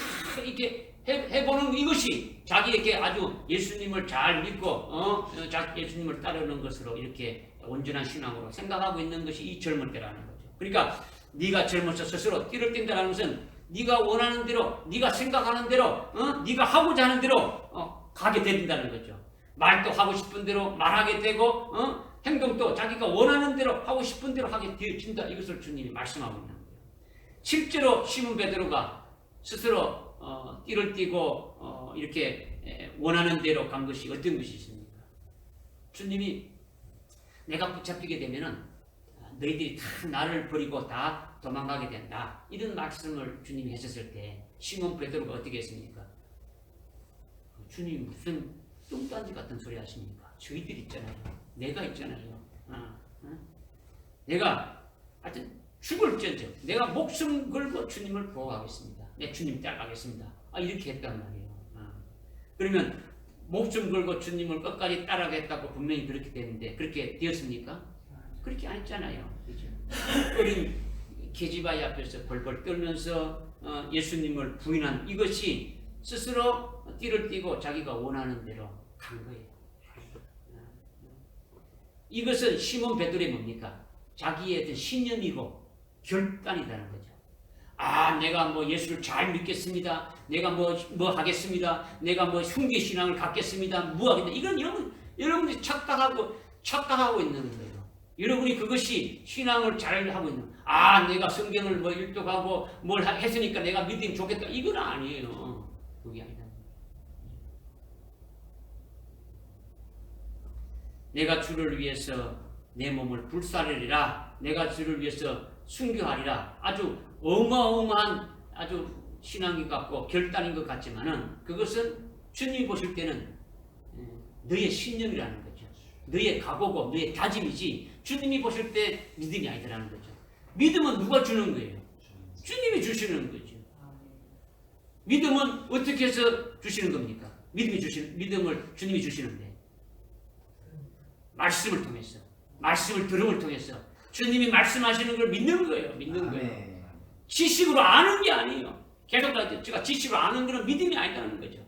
해보는 이것이 자기에게 아주 예수님을 잘 믿고 예수님을 따르는 것으로 이렇게 온전한 신앙으로 생각하고 있는 것이 이 젊을 때라는 거죠. 그러니까 네가 젊어서 스스로 띠를 띈다는 것은 네가 원하는 대로, 네가 생각하는 대로, 네가 하고자 하는 대로 가게 된다는 거죠. 말도 하고 싶은 대로 말하게 되고 행동도 자기가 원하는 대로 하고 싶은 대로 하게 되어진다. 이것을 주님이 말씀하고 있는 거예요. 실제로 시몬 베드로가 스스로 띠를 띠고 이렇게 원하는 대로 간 것이 어떤 것이 있습니까? 주님이 내가 붙잡히게 되면은 너희들이 다 나를 버리고 다 도망가게 된다. 이런 말씀을 주님이 하셨을 때 시몬 베드로가 어떻게 했습니까? 주님이 무슨 뚱딴지 같은 소리 하십니까? 저희들 있잖아요. 내가 있잖아요. 내가 하여튼 죽을지언정 내가 목숨 걸고 주님을 보호하겠습니다. 내 주님 따라가겠습니다. 이렇게 했단 말이에요. 그러면 목숨 걸고 주님을 끝까지 따라가겠다고 분명히 그렇게 됐는데 그렇게 되었습니까? 그렇게 안 했잖아요. 그렇죠? 어린 계집아이 앞에서 벌벌 떨면서 예수님을 부인한 이것이 스스로 띠를 띠고 자기가 원하는 대로 간 거예요. 이것은 시몬 베드로의 뭡니까? 자기의 어떤 신념이고 결단이라는 거죠. 내가 뭐 예수를 잘 믿겠습니다. 내가 뭐 하겠습니다. 내가 뭐 흉기 신앙을 갖겠습니다. 뭐 하겠다. 이건 여러분들이 착각하고 있는 거예요. 여러분이 그것이 신앙을 잘 하고 있는. 내가 성경을 뭐 읽도하고 뭘 했으니까 내가 믿으면 좋겠다. 이건 아니에요. 그게 아니다. 내가 주를 위해서 내 몸을 불사르리라. 내가 주를 위해서 순교하리라. 아주 어마어마한 아주 신앙이 같고 결단인 것 같지만은 그것은 주님이 보실 때는 너의 신념이라는 거죠. 너의 각오고 너의 다짐이지 주님이 보실 때 믿음이 아니라는 거죠. 믿음은 누가 주는 거예요? 주님이 주시는 거죠. 믿음은 어떻게 해서 주시는 겁니까? 믿음을 주님이 주시는데 말씀을 통해서, 말씀을 들음을 통해서 주님이 말씀하시는 걸 믿는 거예요. 믿는 거예요. 지식으로 아는 게 아니에요. 계속 제가 지식으로 아는 거는 믿음이 아니라는 거죠.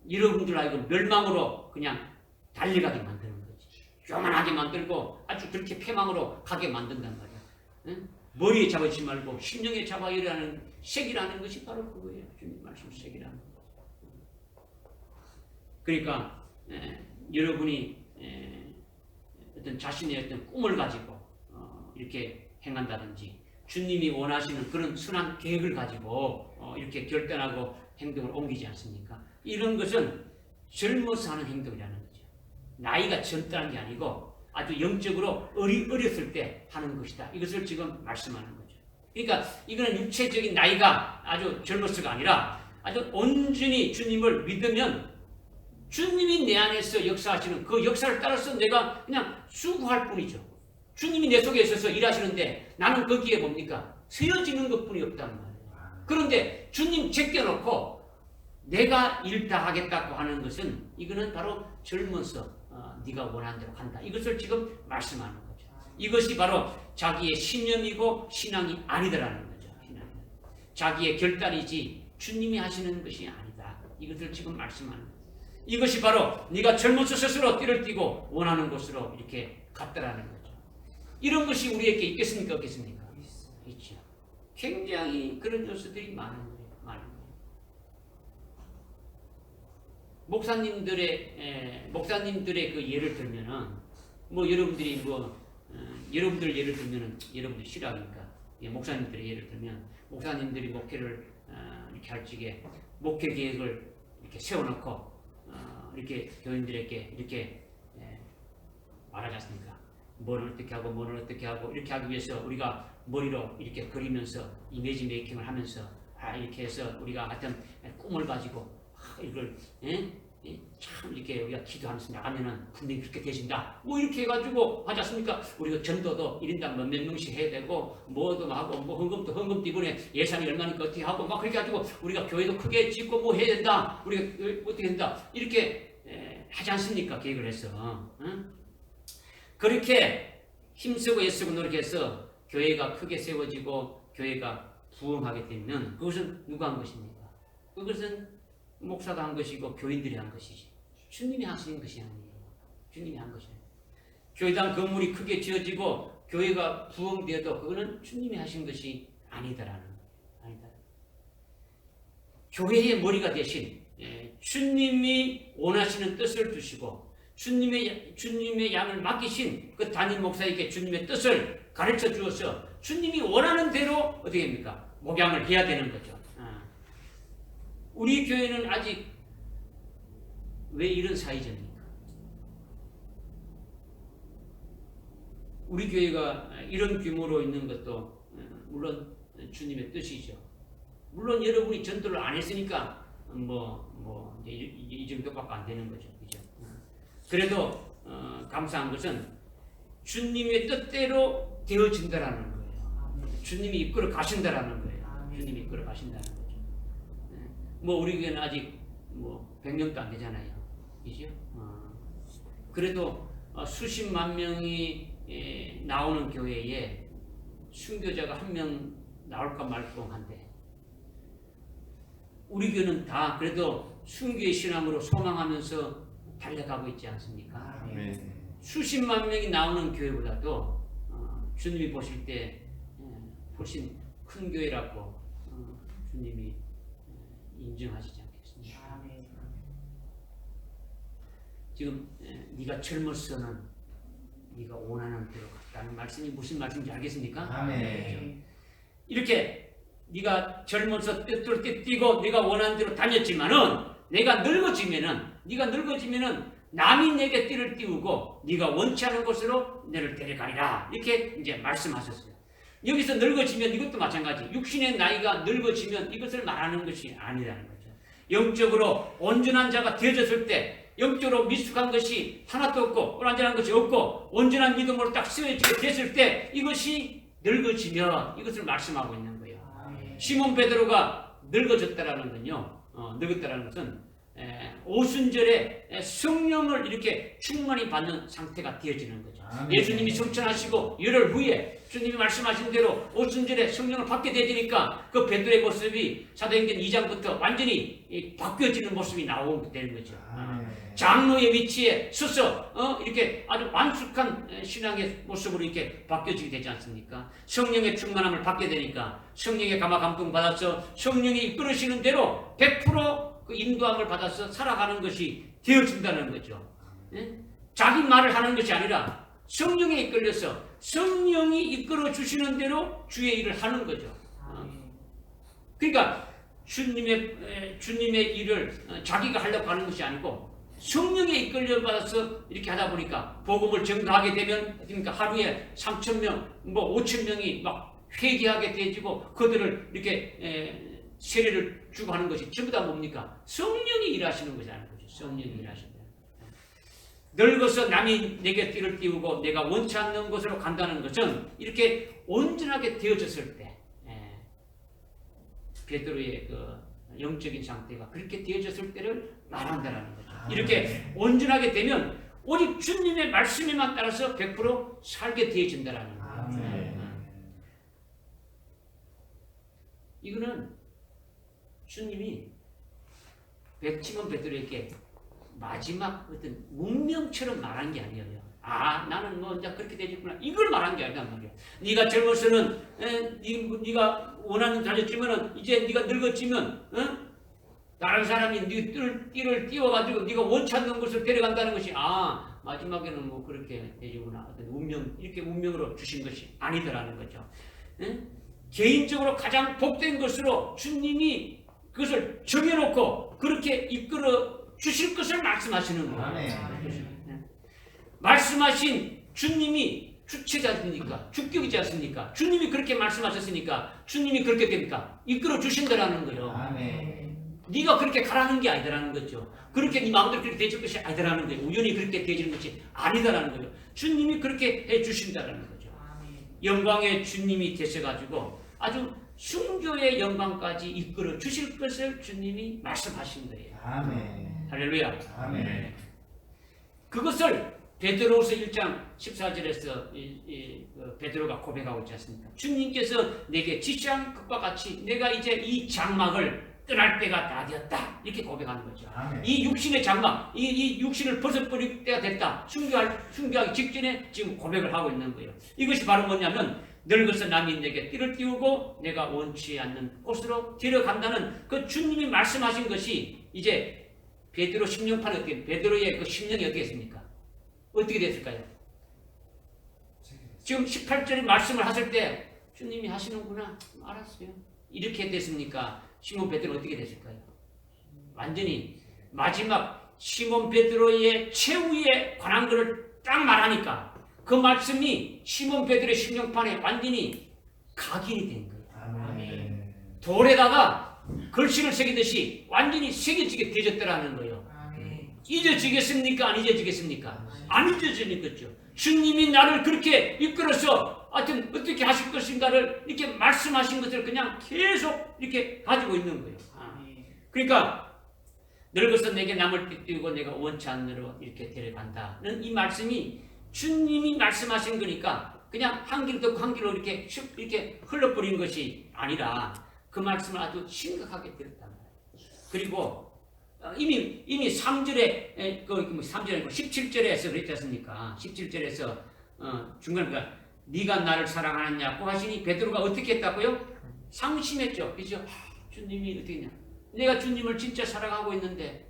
여러분들 알고 멸망으로 그냥 달려가게 만드는 거지. 교만하게 만들고 아주 그렇게 패망으로 가게 만든단 말이야. 응? 머리에 잡아주지 말고 심령에 잡아이라는 색이라는 것이 바로 그거예요. 주님 말씀 색이라는 거. 그러니까 여러분이 어떤 자신의 어떤 꿈을 가지고 이렇게 행한다든지 주님이 원하시는 그런 순한 계획을 가지고 이렇게 결단하고 행동을 옮기지 않습니까? 이런 것은 젊어서 하는 행동이라는 거죠. 나이가 젊다는 게 아니고 아주 영적으로 어렸을 때 하는 것이다. 이것을 지금 말씀하는 거죠. 그러니까 이거는 육체적인 나이가 아주 젊어서가 아니라 아주 온전히 주님을 믿으면 주님이 내 안에서 역사하시는 그 역사를 따라서 내가 그냥 수고할 뿐이죠. 주님이 내 속에 있어서 일하시는데 나는 거기에 뭡니까? 쓰여지는 것뿐이 없단 말이에요. 그런데 주님 제껴놓고 내가 일 다 하겠다고 하는 것은 이거는 바로 젊어서 네가 원하는 대로 간다. 이것을 지금 말씀하는 거죠. 이것이 바로 자기의 신념이고 신앙이 아니다라는 거죠. 자기의 결단이지 주님이 하시는 것이 아니다. 이것을 지금 말씀하는 거죠. 이것이 바로 네가 젊어서 스스로 띠를 띠고 원하는 곳으로 이렇게 갔다라는 거죠. 이런 것이 우리에게 있겠습니까? 없겠습니까? 있죠. 굉장히 그런 요소들이 많은 거예요. 목사님들의 그 예를 들면은 뭐 여러분들이 여러분들 예를 들면은 여러분들 싫어하니까 목사님들의 예를 들면 목사님들이 목회를 이렇게 할 적에 목회 계획을 이렇게 세워놓고 이렇게 교인들에게 이렇게 말하지 않습니까? 뭐를 어떻게 하고 뭐를 어떻게 하고 이렇게 하기 위해서 우리가 머리로 이렇게 그리면서 이미지 메이킹을 하면서 이렇게 해서 우리가 하여튼 꿈을 가지고 이걸 참 이렇게 우리가 기도하면서 나가면은 분명히 그렇게 되신다. 뭐 이렇게 해가지고 하지 않습니까? 우리가 전도도 1인당 몇 명씩 해야 되고 뭐도 하고 뭐 헌금도 이번에 예산이 얼마니까 어떻게 하고 막 그렇게 가지고 우리가 교회도 크게 짓고 뭐 해야 된다. 우리가 어떻게 된다. 이렇게 하지 않습니까? 계획을 해서. 그렇게 힘쓰고 애쓰고 노력해서 교회가 크게 세워지고 교회가 부흥하게 되면 그것은 누가 한 것입니까? 그것은 목사가 한 것이고 교인들이 한 것이지 주님이 하시는 것이 아니에요. 주님이 한 것이에요. 교회당 건물이 크게 지어지고 교회가 부흥되어도 그거는 주님이 하신 것이 아니다라는 거예요. 아니다. 교회의 머리가 대신 주님이 원하시는 뜻을 주시고 주님의 양을 맡기신 그 담임 목사에게 주님의 뜻을 가르쳐 주어서 주님이 원하는 대로 어떻게 합니까? 목양을 해야 되는 거죠. 우리 교회는 아직 왜 이런 사이점입니까? 우리 교회가 이런 규모로 있는 것도 물론 주님의 뜻이죠. 물론 여러분이 전도를 안 했으니까 이제 이 정도밖에 안 되는 거죠. 그죠? 그래도 감사한 것은 주님의 뜻대로 되어진다라는 거예요. 주님이 이끌어 가신다라는 거예요. 주님이 이끌어 가신다는 거예요. 우리 교회는 아직 100명도 안 되잖아요. 그죠? 그래도 수십만 명이 나오는 교회에 순교자가 한 명 나올까 말까한데 우리 교회는 다 그래도 순교의 신앙으로 소망하면서 달려가고 있지 않습니까? 수십만 명이 나오는 교회보다도 주님이 보실 때 훨씬 큰 교회라고 주님이 인정하시지 않겠습니까? 지금 네가 젊어서는 네가 원하는 대로 갔다는 말씀이 무슨 말씀인지 알겠습니까? 아멘. 이렇게 네가 젊어서 떼뚫 때 뛰고 네가 원하는 대로 다녔지만은 네가 늙어지면은 남이 내게 띠를 띄우고 네가 원치 않은 곳으로 너를 데려가리라 이렇게 이제 말씀하셨어요. 여기서 늙어지면 이것도 마찬가지. 육신의 나이가 늙어지면 이것을 말하는 것이 아니라는 거죠. 영적으로 온전한 자가 되어졌을 때 영적으로 미숙한 것이 하나도 없고 온전한 것이 없고 온전한 믿음으로 딱 쓰여지게 됐을 때 이것이 늙어지며 이것을 말씀하고 있는 거예요. 아멘. 시몬 베드로가 늙어졌다라는 건요. 늙었다라는 것은 오순절에 성령을 이렇게 충만히 받는 상태가 되어지는 거죠. 아멘. 예수님이 성천하시고 열흘 후에 주님이 말씀하신 대로 오순절에 성령을 받게 되니까 그 베드로의 모습이 사도행전 2장부터 완전히 바뀌어지는 모습이 나오게 되는 거죠. 아멘. 장로의 위치에 서서 이렇게 아주 완숙한 신앙의 모습으로 이렇게 바뀌어지게 되지 않습니까? 성령의 충만함을 받게 되니까 성령의 감화 감동 받아서 성령이 이끌으시는 대로 100%그 인도함을 받아서 살아가는 것이 되어진다는 거죠. 예? 자기 말을 하는 것이 아니라 성령에 이끌려서 성령이 이끌어 주시는 대로 주의 일을 하는 거죠. 아멘. 그러니까 주님의 일을 자기가 하려고 하는 것이 아니고 성령에 이끌려 받아서 이렇게 하다 보니까 복음을 전가하게 되면 그러니까 하루에 3,000명, 뭐 5,000명이 막 회개하게 되어지고 그들을 이렇게 세례를 주고 하는 것이 전부 다 뭡니까? 성령이 일하시는 것이 아닌 거죠. 성령이 일하신다. 늙어서 남이 내게 띠를 띄우고 내가 원치 않는 곳으로 간다는 것은 이렇게 온전하게 되어졌을 때 베드로의 그 영적인 상태가 그렇게 되어졌을 때를 말한다는 거죠. 이렇게 온전하게 되면 오직 주님의 말씀에만 따라서 100% 살게 되어진다는 거예요. 아멘. 이거는 주님이 시몬 베드로에게 마지막 어떤 운명처럼 말한 게 아니에요. 아, 나는 뭐 이제 그렇게 되겠구나. 이걸 말한 게 아니란 말이야. 네가 젊어서는 네가 원하는 자였지만은 이제 네가 늙었지만 다른 사람이 네 띠를 띄워가지고 네가 원치 않는 곳을 데려간다는 것이 마지막에는 뭐 그렇게 되구나. 어떤 운명 이렇게 운명으로 주신 것이 아니더라는 거죠. 개인적으로 가장 복된 것으로 주님이 그것을 정해놓고 그렇게 이끌어 주실 것을 말씀하시는 거예요. 아멘. 말씀하신 주님이 주체자입니까? 주격이지 않습니까? 주님이 그렇게 말씀하셨으니까 주님이 그렇게 됩니까? 이끌어 주신다라는 거예요. 아멘. 네가 그렇게 가라는 게 아니다라는 거죠. 그렇게 네 마음대로 그렇게 되질 것이 아니다라는 거예요. 우연히 그렇게 되지는 것이 아니다라는 거죠. 주님이 그렇게 해 주신다라는 거죠. 아멘. 영광의 주님이 되셔가지고 아주 순교의 영광까지 이끌어 주실 것을 주님이 말씀하신 거예요. 아멘. 할렐루야. 아멘. 그것을 베드로후서 1장 14절에서 베드로가 고백하고 있지 않습니까? 주님께서 내게 지시한 것과 같이 내가 이제 이 장막을 떠날 때가 다 되었다. 이렇게 고백하는 거죠. 아멘. 이 육신의 장막, 이 육신을 벗어버릴 때가 됐다. 순교하기 직전에 지금 고백을 하고 있는 거예요. 이것이 바로 뭐냐면 늙어서 남이 내게 띠를 띄우고 내가 원치 않는 곳으로 데려간다는 그 주님이 말씀하신 것이 이제 베드로 심령판이 어떻게 베드로의 그 심령이 어떻게 됐습니까? 어떻게 됐을까요? 지금 18절에 말씀을 하실 때 주님이 하시는구나 알았어요. 이렇게 됐습니까? 시몬 베드로는 어떻게 됐을까요? 완전히 마지막 시몬 베드로의 최후에 관한 것을 딱 말하니까 그 말씀이 시몬 베드로의 심령판에 완전히 각인이 된 거예요. 아멘. 돌에다가 글씨를 새기듯이 완전히 새겨지게 되졌더라는 거예요. 아멘. 잊어지겠습니까? 안 잊어지겠습니까? 안 잊어지겠죠. 주님이 나를 그렇게 이끌어서 하여튼 어떻게 하실 것인가를 이렇게 말씀하신 것을 그냥 계속 이렇게 가지고 있는 거예요. 아멘. 그러니까 늙어서 내게 남을 띄우고 내가 원치 않으로 이렇게 데려간다는 이 말씀이 주님이 말씀하신 거니까 그냥 한 길 듣고 한 길로 이렇게 흘러버린 것이 아니라 그 말씀을 아주 심각하게 들었단 말이에요. 그리고 이미 3절에 3절에 아니고 17절에서 그랬지 않습니까? 17절에서 중간에 네가 나를 사랑하느냐고 하시니 베드로가 어떻게 했다고요? 상심했죠. 그죠? 주님이 어떻게 했냐? 내가 주님을 진짜 사랑하고 있는데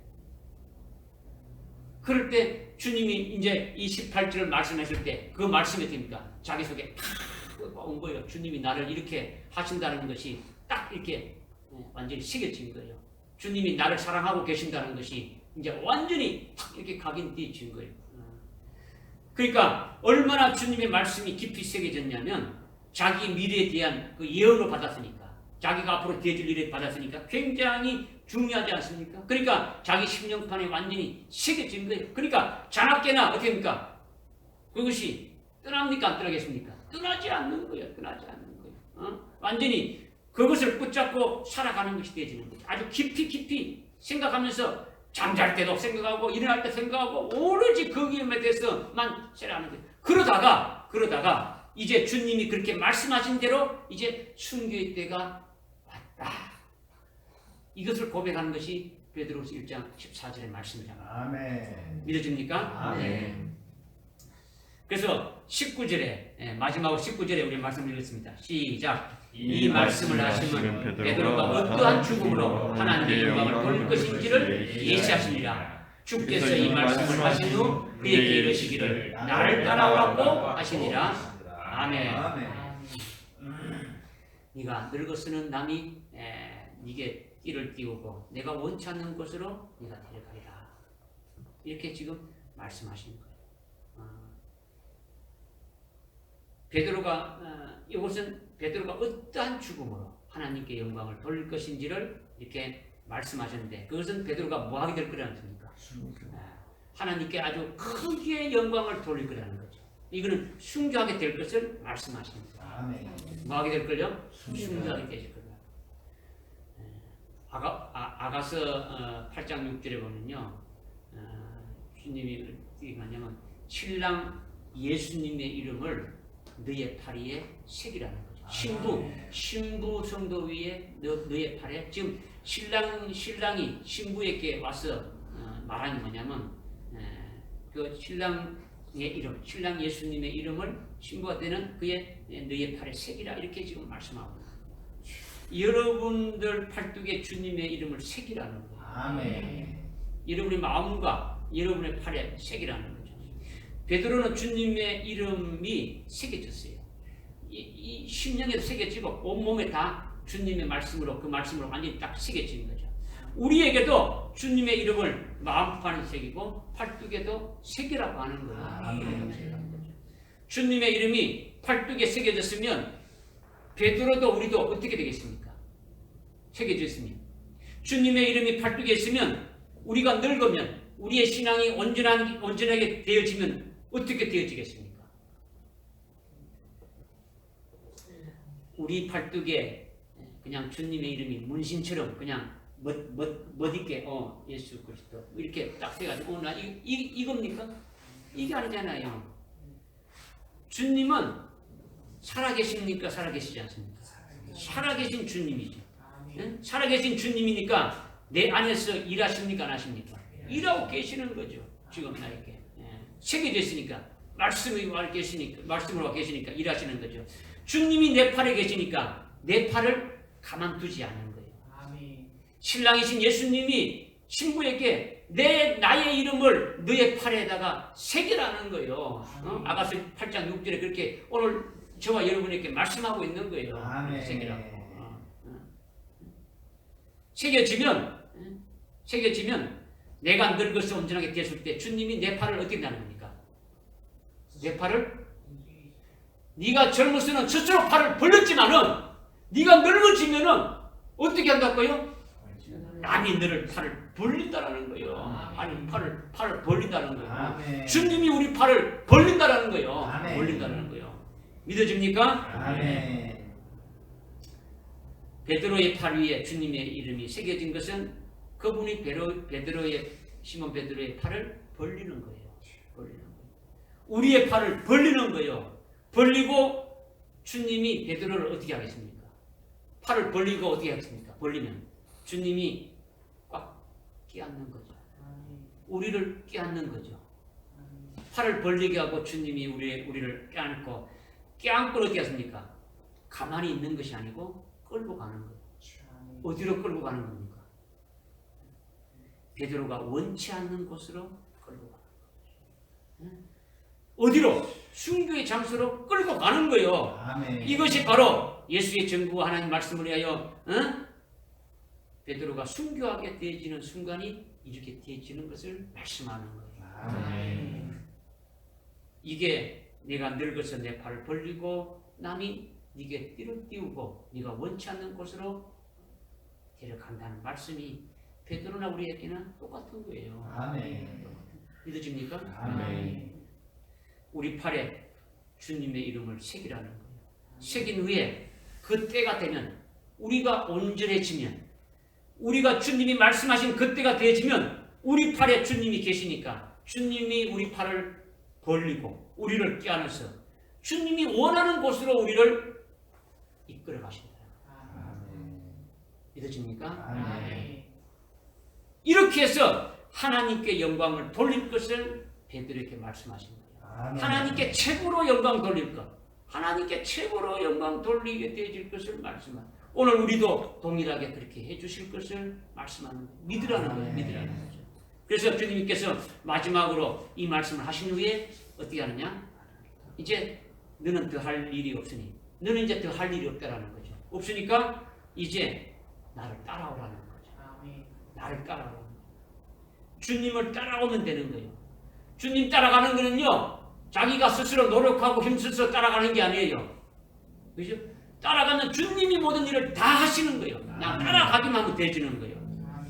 그럴 때 주님이 이제 이 18절을 말씀하실 때 그 말씀이 됩니까? 자기 속에 탁 온 거예요. 주님이 나를 이렇게 하신다는 것이 딱 이렇게 완전히 새겨진 거예요. 주님이 나를 사랑하고 계신다는 것이 이제 완전히 탁 이렇게 각인되어진 거예요. 그러니까 얼마나 주님의 말씀이 깊이 새겨졌냐면 자기 미래에 대한 그 예언을 받았으니까 자기가 앞으로 되어질 일을 받았으니까 굉장히 중요하지 않습니까? 그러니까 자기 심령판에 완전히 새겨진 거예요. 그러니까 자나깨나 어떻게 합니까? 그것이 떠납니까? 안 떠나겠습니까? 떠나지 않는 거예요. 떠나지 않는 거예요. 완전히 그것을 붙잡고 살아가는 것이 되어지는 거죠. 아주 깊이 생각하면서 잠잘 때도 생각하고 일어날 때 생각하고 오로지 거기에 대해서만 살아가는 거예요. 그러다가 이제 주님이 그렇게 말씀하신 대로 이제 순교의 때가 왔다. 이것을 고백하는 것이 베드로후서 1장 14절의 말씀이잖아요. 아멘. 믿어집니까? 아멘. 그래서 19절에 마지막으로 19절에 우리 말씀 읽겠습니다. 시작. 이 말씀을 하시면 베드로가 어떠한 죽음으로 하나님의 영광을 돌릴 것인지를 예시하시니라. 주께서 이 말씀을 하신 후 그에게 이르시기를 나를 따라오라고 하시니라. 아멘. 아멘. 네가 늙어서는 남이 네게 띠를 띄우고 내가 원치 않는 곳으로 네가 데려가리라. 이렇게 지금 말씀하시는 거예요. 이것은 베드로가 어떠한 죽음으로 하나님께 영광을 돌릴 것인지를 이렇게 말씀하셨는데 그것은 베드로가 뭐하게 될 거라는 겁니까? 하나님께 아주 크게 영광을 돌릴 거라는 거죠. 이거는 순교하게 될 것을 말씀하시는 거예요. 아멘. 뭐하게 될 거요? 순교하게 되실 거예요. 아가서 8장 6절에 보면요, 주님이 어떻게 하냐면 신랑 예수님의 이름을 너의 팔 위에 새기라는 거죠. 신부 성도 위에 너의 팔에 지금 신랑이 신부에게 와서 말하는 뭐냐면 그 신랑의 이름, 신랑 예수님의 이름을 신부가 되는 그의 너의 팔에 새기라 이렇게 지금 말씀하고 있습니다. 여러분들 팔뚝에 주님의 이름을 새기라는 거예요. 아멘. 여러분의 마음과 여러분의 팔에 새기라는 거죠. 베드로는 주님의 이름이 새겨졌어요. 이 심령에도 새겨지고 온몸에 다 주님의 말씀으로 그 말씀으로 완전히 딱 새겨진 거죠. 우리에게도 주님의 이름을 마음판에 새기고 팔뚝에도 새기라고 하는 거예요. 아멘. 주님의 이름이 팔뚝에 새겨졌으면 베드로도 우리도 어떻게 되겠습니까? 새겨져 있으면 주님의 이름이 팔뚝에 있으면 우리가 늙으면 우리의 신앙이 온전하게 되어지면 어떻게 되어지겠습니까? 우리 팔뚝에 그냥 주님의 이름이 문신처럼 그냥 멋있게 예수 그리스도 이렇게 딱 세가지고 나 이겁니까? 이게 아니잖아요. 주님은 살아계십니까? 살아계시지 않습니까? 살아계신 주님이죠. 살아계신 주님이니까 내 안에서 일하십니까? 안 하십니까? 일하고 계시는 거죠. 지금 나에게 새겨져 있으니까 말씀으로 와 계시니까 일하시는 거죠. 주님이 내 팔에 계시니까 내 팔을 가만두지 않는 거예요. 신랑이신 예수님이 신부에게 나의 이름을 너의 팔에다가 새기라는 거예요. 아가서 8장 6절에 그렇게 오늘 저와 여러분에게 말씀하고 있는 거예요. 새기라고. 새겨지면 내가 늙어서 온전하게 되었을 때 주님이 내 팔을 어떻게 나는 겁니까? 내 팔을 네가 젊어서는 스스로 팔을 벌렸지만은 네가 늙어지면은 어떻게 한다고요? 남이 너를 팔을 벌린다라는 거예요. 아니 팔을 벌린다는 거예요. 아멘. 주님이 우리 팔을 벌린다라는 거예요. 아멘. 벌린다라는 거예요. 믿어집니까? 아멘. 베드로의 팔 위에 주님의 이름이 새겨진 것은 그분이 시몬 베드로의 팔을 벌리는 거예요. 우리의 팔을 벌리는 거예요. 벌리고 주님이 베드로를 어떻게 하겠습니까? 팔을 벌리고 어떻게 하겠습니까? 벌리면 주님이 꽉 끼얹는 거죠. 우리를 끼얹는 거죠. 팔을 벌리게 하고 주님이 우리를 껴안고 어떻게 하십니까? 가만히 있는 것이 아니고 끌고 가는 거예요. 어디로 끌고 가는 겁니까? 베드로가 원치 않는 곳으로 끌고 가는 거예요. 어디로? 순교의 장소로 끌고 가는 거예요. 아멘. 이것이 바로 예수의 전부와 하나님 말씀을 위하여 베드로가 순교하게 되어지는 순간이 이렇게 되어지는 것을 말씀하는 거예요. 아멘. 이게 네가 늙어서 내 팔을 벌리고 남이 네게 띠를 띄우고 네가 원치 않는 곳으로 데려간다는 말씀이 베드로나 우리에게는 똑같은 거예요. 아멘. 믿어집니까? 아멘. 우리 팔에 주님의 이름을 새기라는 거예요. 새긴 후에 그 때가 되면 우리가 온전해지면 우리가 주님이 말씀하신 그 때가 되어지면 우리 팔에 주님이 계시니까 주님이 우리 팔을 벌리고 우리를 껴안아서 주님이 원하는 곳으로 우리를 이끌어 가신다. 믿어집니까? 아멘. 이렇게 해서 하나님께 영광을 돌릴 것을 베드로에게 말씀하신 거예요. 하나님께 최고로 영광 돌릴 것, 하나님께 최고로 영광 돌리게 되어질 것을 말씀하는. 오늘 우리도 동일하게 그렇게 해주실 것을 말씀하는 거예요. 믿으라는 거예요. 믿으라는 거죠. 그래서 주님께서 마지막으로 이 말씀을 하신 후에 어떻게 하느냐? 이제 너는 더 할 일이 없으니, 너는 이제 더 할 일이 없다라는 거죠. 없으니까 이제 나를 따라오라는 거죠. 아멘. 나를 따라오라는 거예요. 주님을 따라오면 되는 거예요. 주님 따라가는 거는요, 자기가 스스로 노력하고 힘써서 따라가는 게 아니에요. 그죠? 따라가면 주님이 모든 일을 다 하시는 거예요. 그냥 따라가기만 하면 되지는 거예요.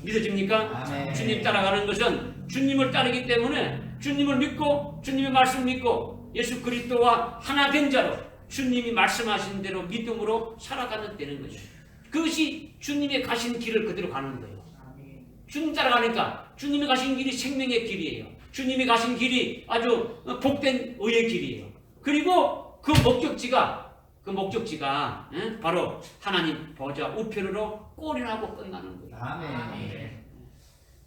믿어집니까? 아멘. 주님 따라가는 것은 주님을 따르기 때문에 주님을 믿고 주님의 말씀을 믿고 예수 그리스도와 하나 된 자로 주님이 말씀하신 대로 믿음으로 살아가면 되는 거죠. 그것이 주님의 가신 길을 그대로 가는 거예요. 아멘. 주님 따라가니까 주님이 가신 길이 생명의 길이에요. 주님이 가신 길이 아주 복된 의의 길이에요. 그리고 그 목적지가 바로 하나님 보좌 우편으로 꼬리나고 끝나는 거예요. 아멘.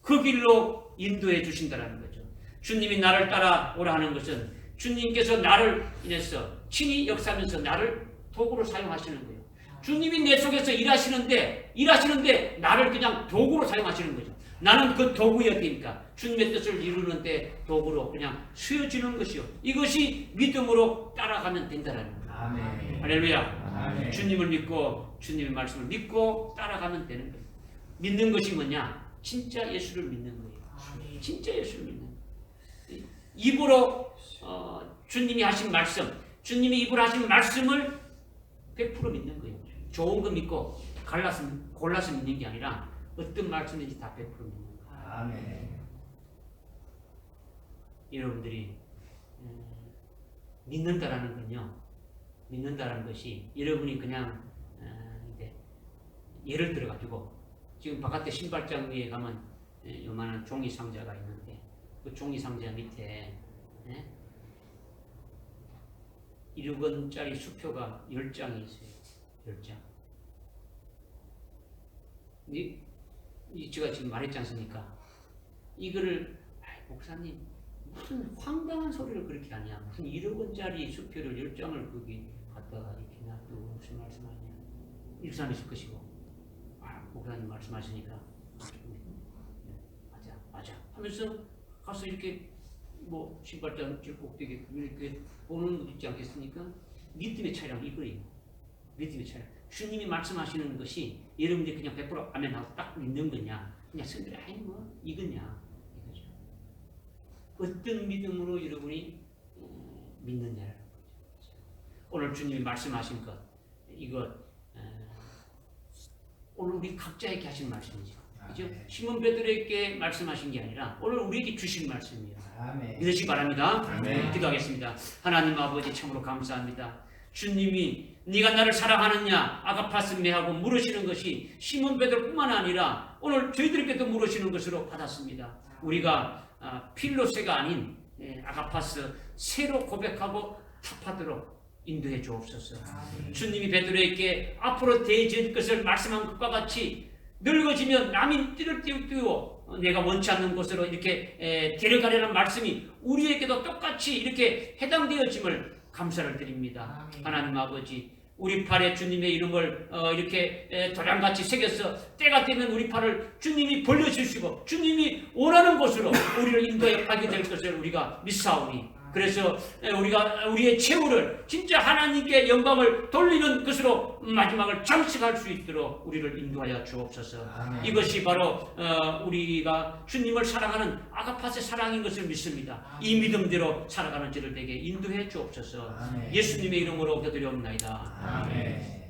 그 길로 인도해 주신다는 거죠. 주님이 나를 따라오라 하는 것은 주님께서 나를 인해서 친히 역사하면서 나를 도구로 사용하시는 거예요. 주님이 내 속에서 일하시는데 나를 그냥 도구로 사용하시는 거죠. 나는 그 도구였으니까 주님의 뜻을 이루는데 도구로 그냥 쓰여지는 것이요. 이것이 믿음으로 따라가면 된다는 거예요. 아멘. 할렐루야. 아멘. 주님을 믿고 주님의 말씀을 믿고 따라가면 되는 거예요. 믿는 것이 뭐냐? 진짜 예수를 믿는 거예요. 아멘. 진짜 예수를 믿는 거예요. 입으로 주님이 하신 말씀, 주님이 입으로 하신 말씀을 100% 믿는 거예요. 좋은 거 믿고 골라서 믿는 게 아니라 어떤 말씀인지 다 100% 믿는 거예요. 아멘. 여러분들이 믿는다라는 건요, 믿는다라는 것이 여러분이 그냥 이제 예를 들어 가지고 지금 바깥에 신발장 위에 가면 요만한 종이 상자가 있는데 그 종이 상자 밑에 1억원짜리 수표가 10장이 있어요. 10장. 제가 지금 말했지 않습니까? 이거를 목사님 무슨 황당한 소리를 그렇게 하냐. 무슨 1억원짜리 수표를 10장을 거기 갖다가 이렇게 놔두고 무슨 말씀하냐. 이렇게 사람이실 것이고 목사님 말씀하시니까 맞아 하면서 가서 이렇게 뭐 신발장 꼭대기 이렇게 보는 것 있지 않겠습니까? 믿음의 차이란 이거예요. 믿음의 차이. 주님이 말씀하시는 것이 여러분들이 그냥 100% 아멘 하고 딱 믿는 거냐, 그냥 성들이 아니 뭐 이거냐 이거죠. 어떤 믿음으로 여러분이 믿느냐라는 거죠. 오늘 주님이 말씀하신 것 이거 오늘 우리 각자에게 하신 말씀이죠. 그죠? 시몬 베드로에게 말씀하신 게 아니라 오늘 우리에게 주신 말씀이에요. 아멘. 믿으시기 바랍니다. 아멘. 기도하겠습니다. 하나님 아버지 참으로 감사합니다. 주님이 네가 나를 사랑하느냐 아가파스 메하고 물으시는 것이 시몬 베드로뿐만 아니라 오늘 저희들에게도 물으시는 것으로 받았습니다. 우리가 필로세가 아닌 아가파스 새로 고백하고 합하도록 인도해 주옵소서. 주님이 베드로에게 앞으로 대해질 것을 말씀한 것과 같이 늙어지면 남인 띠를 띄우고 내가 원치 않는 곳으로 이렇게 데려가려는 말씀이 우리에게도 똑같이 이렇게 해당되어짐을 감사를 드립니다. 하나님 아버지 우리 팔에 주님의 이름을 이렇게 도량같이 새겨서 때가 되면 우리 팔을 주님이 벌려주시고 주님이 원하는 곳으로 우리를 인도해 가게 될 것을 우리가 믿사오니 그래서 우리가 우리의 최후를 진짜 하나님께 영광을 돌리는 것으로 마지막을 장식할 수 있도록 우리를 인도하여 주옵소서. 아멘. 이것이 바로 우리가 주님을 사랑하는 아가파스의 사랑인 것을 믿습니다. 이 믿음대로 살아가는 저를 되게 인도해 주옵소서. 아멘. 예수님의 이름으로 기도드리옵나이다. 아멘.